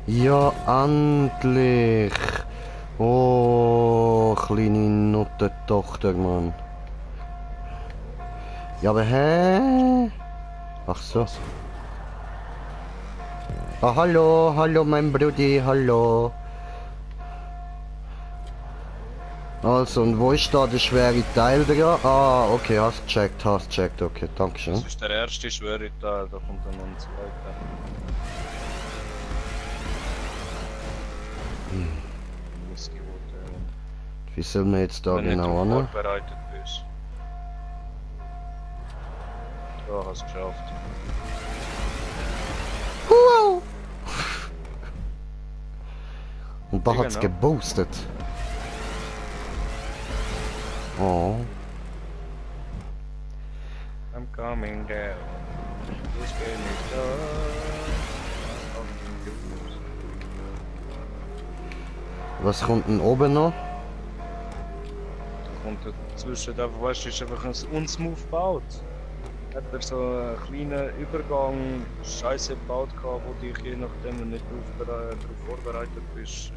Ja, endlich! Oh, kleine Nuttentochter, Mann. Ja, aber hä? Ach so. Ah, hallo, hallo, mein Brudi, hallo. Also, und wo ist da der schwere Teil dran? Ah, okay, hast gecheckt, okay, dankeschön. Das ist der erste schwere Teil, da kommt dann noch ein zweiter. Wie soll man jetzt da Wenn genau du an? vorbereitet bist. Ja, hast du geschafft. Wow! Und da Ja, hat's genau. geboostet. Oh. I'm coming down. This game is done. Was kommt denn oben noch? Da kommt dazwischen, weißt du, ist einfach ein unsmooth gebaut. Hat er so einen kleinen Übergang Scheiße gebaut gehabt, wo dich je nachdem, wenn du nicht darauf vorbereitet bist,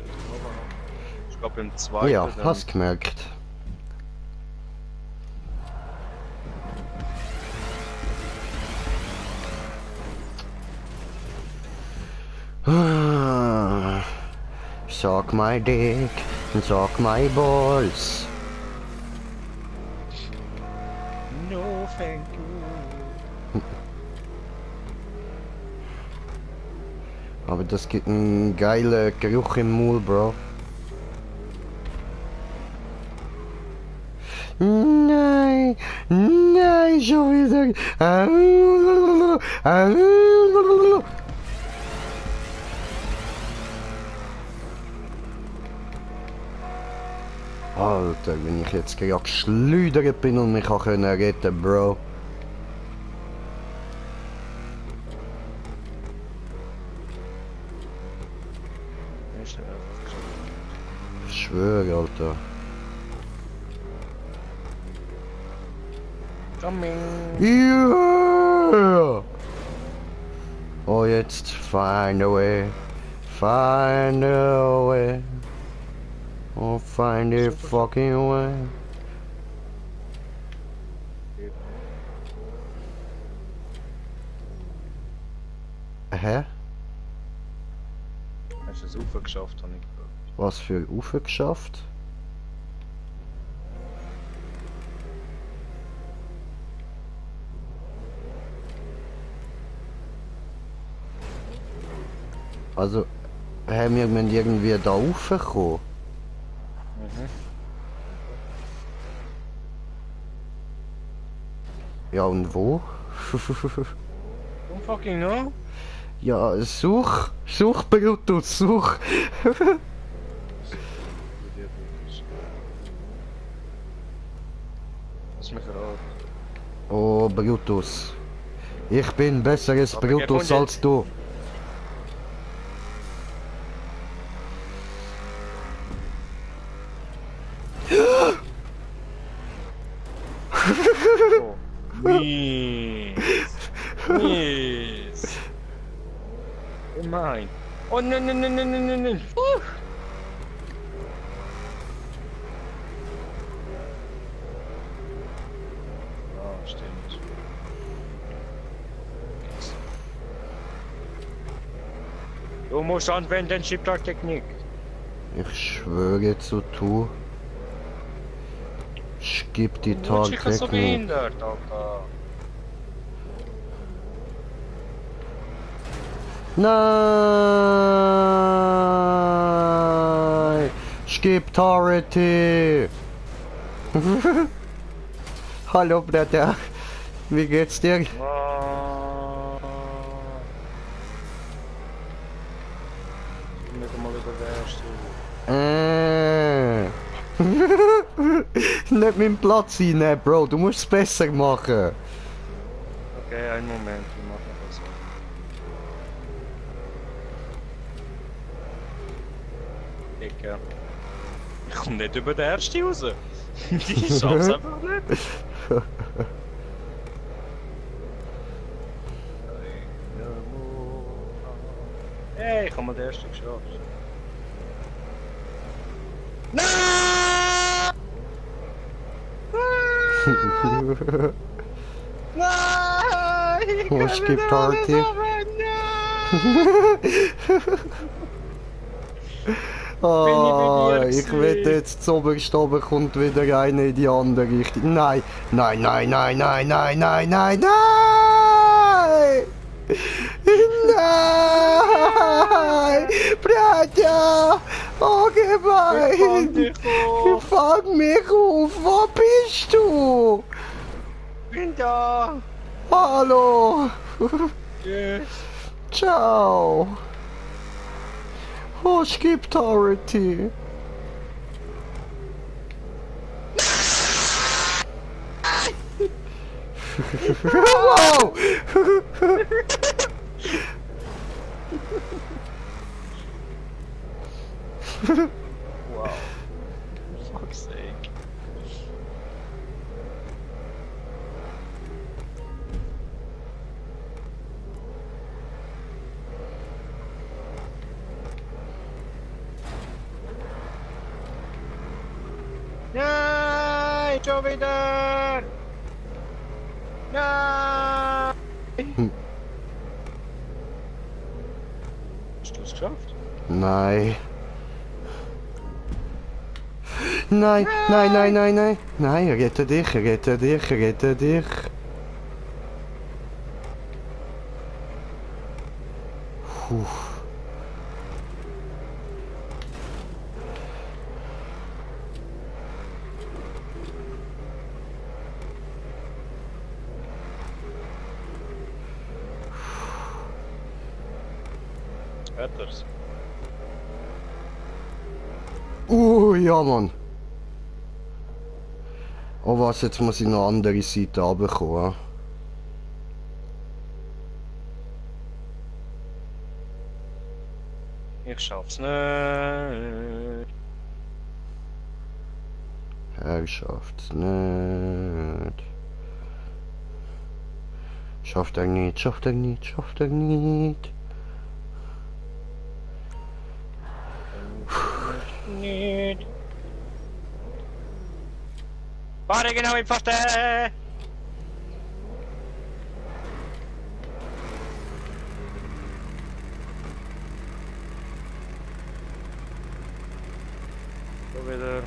ich glaube im zweiten. Ja, dann- hast gemerkt. Suck my dick and suck my balls. No, thank you. Aber das gibt einen geilen Geruch im Mund, Bro. Nein, nein, schon wieder. Alter, wenn ich jetzt gerade geschleudert bin und mich kann retten, Bro. Ist nicht einfach gesagt. Ich schwöre, Alter. Coming. Yeah! Oh, jetzt find a way, find a way. Oh, find a fucking way. Hä? Hast du es aufgeschafft, habe ich gehört. Was für Ufer geschafft? Also, haben wir müssen irgendwie da raufkommen? Ja, und wo? Don't fucking know. Ja, such, Brutus, such. Lass mich raten. Oh, Brutus. Ich bin besseres Aber Brutus gefunden. als du. Oh. Mies. Mies. Gemein. Oh nein, nein, nein, nein, nein, nein, nein. Ah, stimmt. Du musst anwenden, Shiptar-Technik. Ich schwöre zu tu. Skip die Du bist sicher so Tagtechnik. behindert, Alter. Nein! Skip Tarity! Hallo Bruder, wie geht's dir? Ah. Nicht mal überwärst du. Nicht meinen Platz einnehmen, Bro, du musst es besser machen. Okay, einen Moment, wir machen das. Ecke. Ich komm nicht über den ersten raus. Ich schaff's einfach nicht. Hey, ich hab mal den ersten geschafft. Nein! Nein! Oh, es gibt Party. Oh, ich wette jetzt zuoberst oben kommt wieder eine in die andere Richtung. Nein, nein, nein, nein, nein, nein, nein, nein, nein! Nein! Bratja! Oh, gemein! Fang mich auf! Wo bist du? Bin da! Hallo! Tschüss! Ciao! Oh, es gibt Authority! Wow! Wow. Fuck's sake. Nein, schon wieder! Nein! Hast du es geschafft? Nein. Nein, nein, nein, nein, nein. Nein, rette dich, rette dich, rette dich. Puh. Wetters. Ja, Mann. Oh was, jetzt muss ich noch andere Seite runterkommen. Ich schaff's nicht. Er schafft's nicht. Schafft er nicht, schafft er nicht, schafft er nicht. Nicht. Warte genau im Pfosten! So wieder.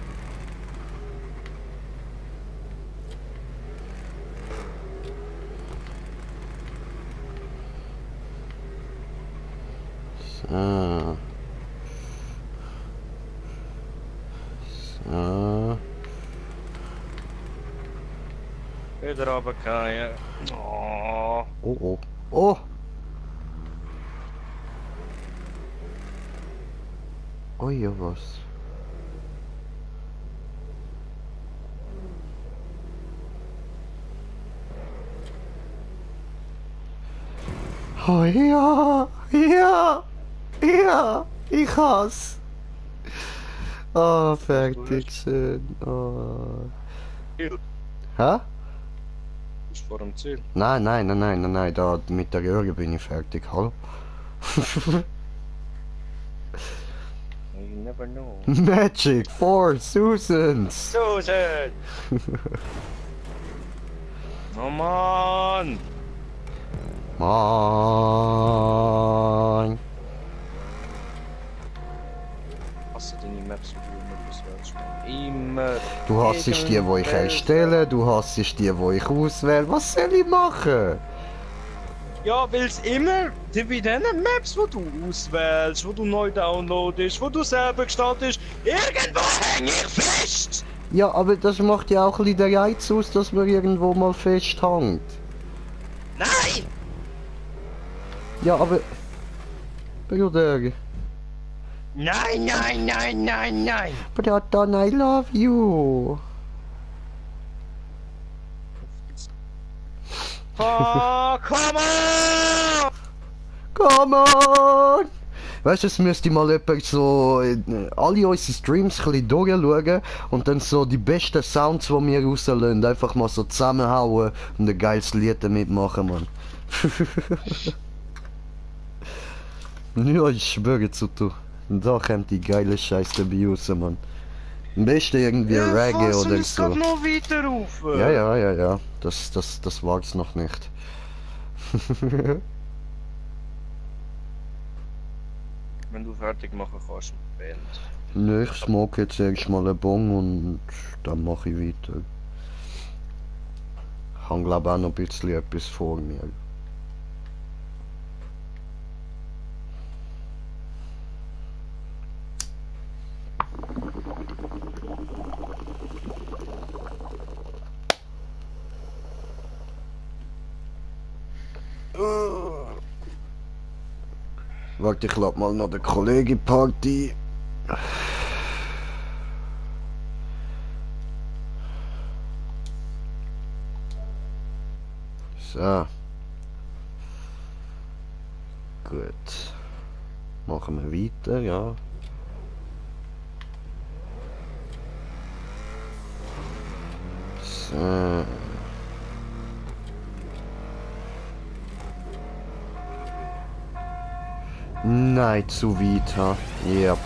So. So. Wieder runtergehen. Oh. Oh, oh. Oh! Oh ja, was? Oh ja! Ja! Ja! Ich hasse! Oh, fertig schön. Oh. Hä? Ist vor dem Ziel. Nein, nein, nein, nein, nein, nein, da mit der Röhre bin ich fertig, hallo? You never know. Magic for Susans! Susan! Oh Mann! Moin! Hasse deine Maps, wo du immer auswählst. Immer! Du hassest die, wo ich erstelle, du hassest die, wo ich auswähle. Was soll ich machen? Ja, weil es immer bei den Maps, wo du auswählst, wo du neu downloadest, wo du selber gestaltest, irgendwo häng ich fest! Ja, aber das macht ja auch ein bisschen den Reiz aus, dass man irgendwo mal festhängt. Nein! Ja, aber... Bruder... Nein, nein, nein, nein, nein. Bratan, I love you. Oh, come on! Come on! Weißt du, es müsste mal jemand so alle unsere Streams ein bisschen durchschauen und dann so die besten Sounds, die wir rauslassen, einfach mal so zusammenhauen und ein geiles Lied damit machen, Mann. Ja, ich schwöre zu dir. Da kommt die geile Scheiße dabei raus, Mann. Am besten irgendwie Reggae fassen oder uns so. doch noch weiter auf. Ja. Das war's noch nicht. Wenn du fertig machen kannst mit der Band. Nö, ich smoke jetzt erstmal einen Bon und dann mache ich weiter. Ich habe glaube auch noch ein bisschen etwas vor mir. Warte, ich lade mal noch den Kollegen Party. So. Gut. Machen wir weiter, ja. So. Nein, zu weit, ha. Yep.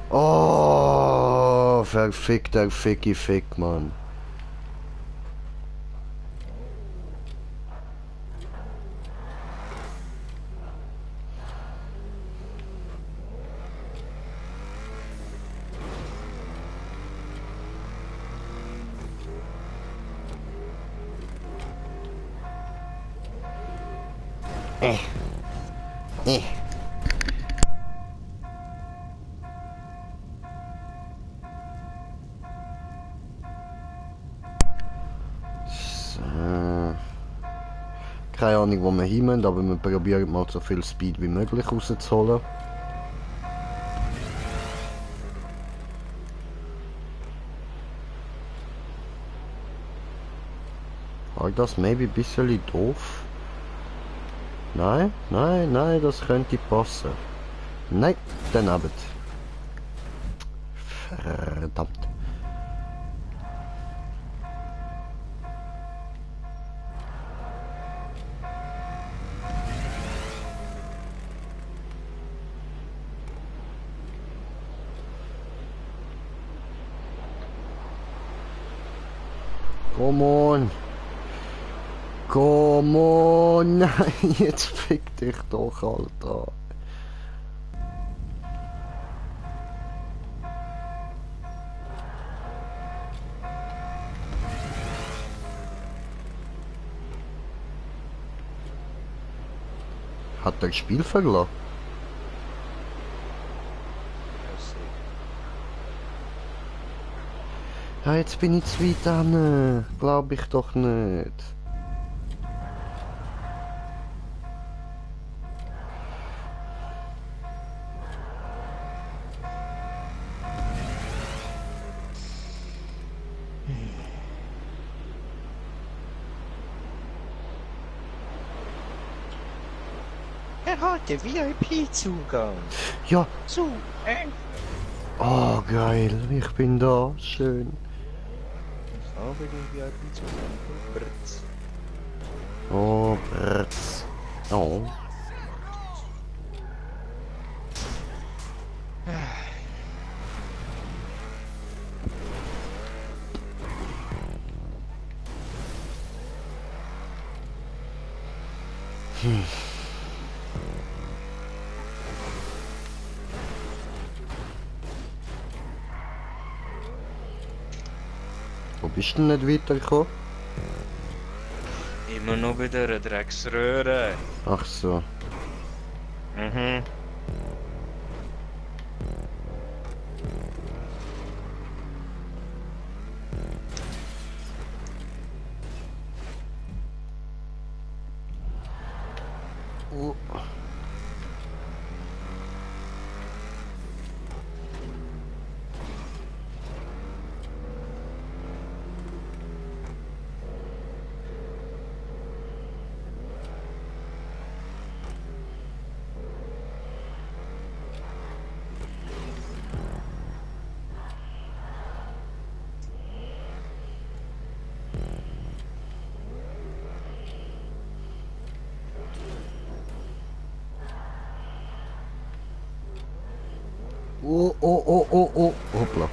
Oh, verfickter Fick, Mann. Eh. So. Keine Ahnung, wo wir hin müssen, aber wir probieren mal so viel Speed wie möglich rauszuholen. War das maybe ein bisschen doof? Nein, das könnte passen. Nein, daneben. Verdammt. Come on. Come on. Nein, jetzt fick dich doch, Alter. Hat er das Spiel verloren? Ja, jetzt bin ich zu weit an. Glaub ich doch nicht. Erhalte VIP-Zugang Ja. zu Oh, geil. Ich bin da. Schön. Ich habe den VIP-Zugang. Britz. Oh, Bretz. Oh. Wo bist du denn nicht weitergekommen? Immer noch bei der Drecksröhre. Ach so. Mhm. Oh. Oh, oh, oh, oh, oh. Hoppla.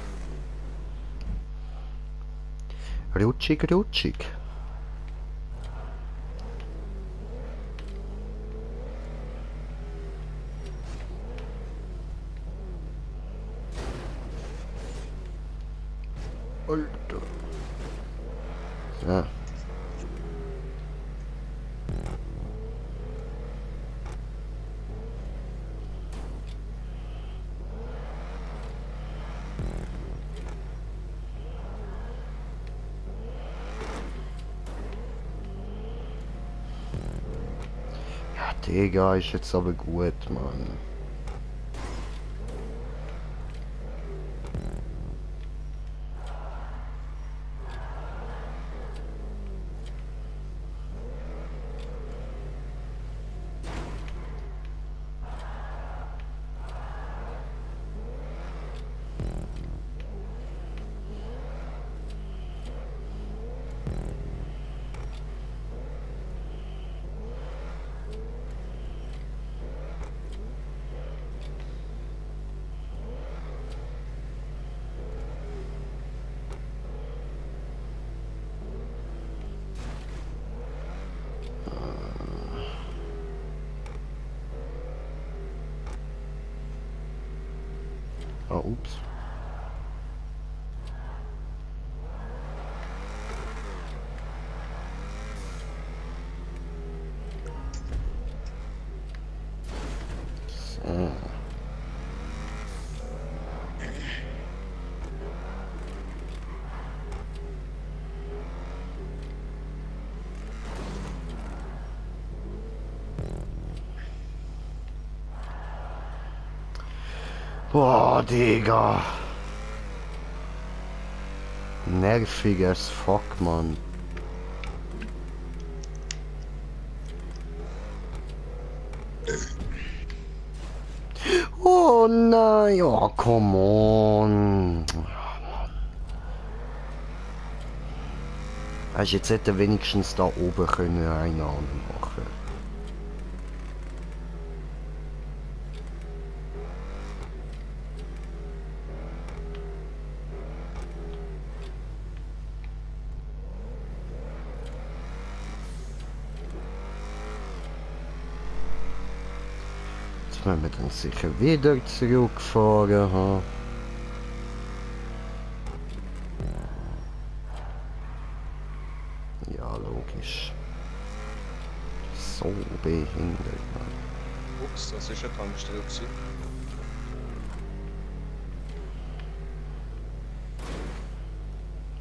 Rutschig, rutschig. Alter. Ja. Ja, Digga, ist jetzt aber gut, Mann. Ah, ups. So. Boah, Digga. Nervig as fuck, Mann. Oh nein, oh come on. Weißt, jetzt hätte er wenigstens da oben können einen machen. Jetzt müssen wir dann sicher wieder zurückfahren. Ha? Ja, logisch. So behindert, Mann. Ups, das ist eine Tankstelle gewesen.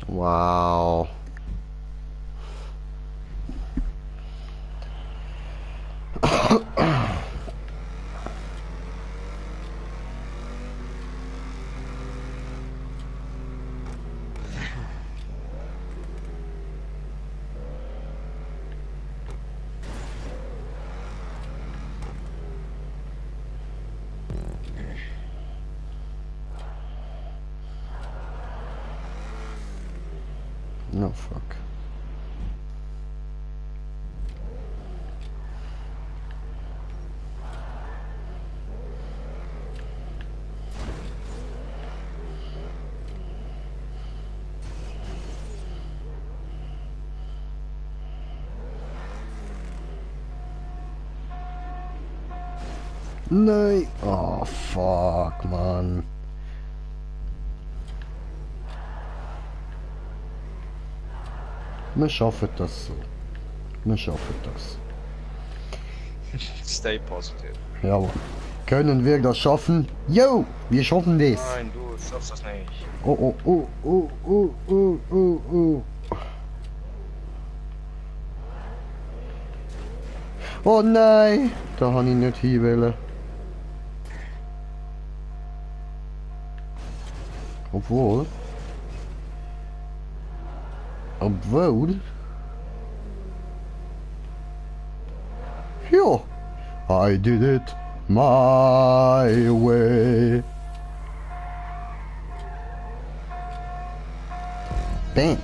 Wow. No fuck. Nein. Oh fuck, Mann. Wir schaffen das so. Wir schaffen das. Stay positive. Jawohl. Können wir das schaffen? Yo, wir schaffen das. Nein, du schaffst das nicht. Oh, oh, oh, oh, oh, oh, oh, oh. Oh nein, da habe ich nicht hin wollen. Obwohl. Obwohl. Ja. I did it my way. Bam.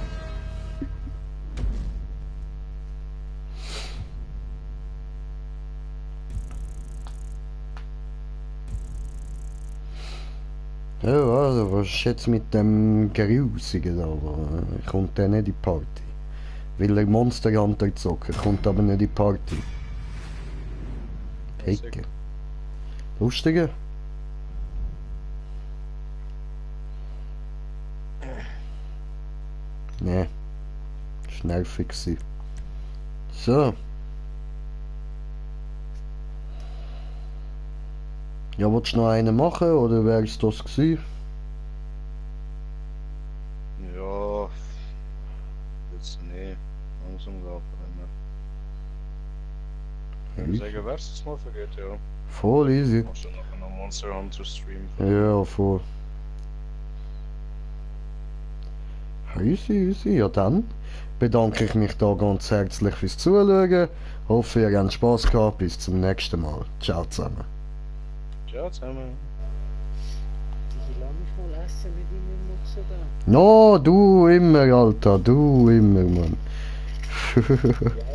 Ja, also, was ist jetzt mit dem Gerusigen da? Kommt der nicht in die Party? Will er Monster Hunter zocken, kommt aber nicht in die Party. Hecke. Lustiger? Nee. Ist nervig gewesen. So. Ja, willst du noch einen machen oder wäre es das gewesen? Ja. Jetzt nee. Langsam laufen wir. Ich würde sagen, wer es mal vergeht, ja. Voll easy. Machst du noch einen Monster Hunter Stream? Ja, voll. Easy, easy. Ja dann bedanke ich mich da ganz herzlich fürs Zuschauen. Hoffe, ihr habt Spaß gehabt. Bis zum nächsten Mal. Ciao zusammen. Ciao zusammen. Ich lasse mich mal essen mit ihm im Muxer da. No, du immer, Alter. Du immer, Mann. Ja,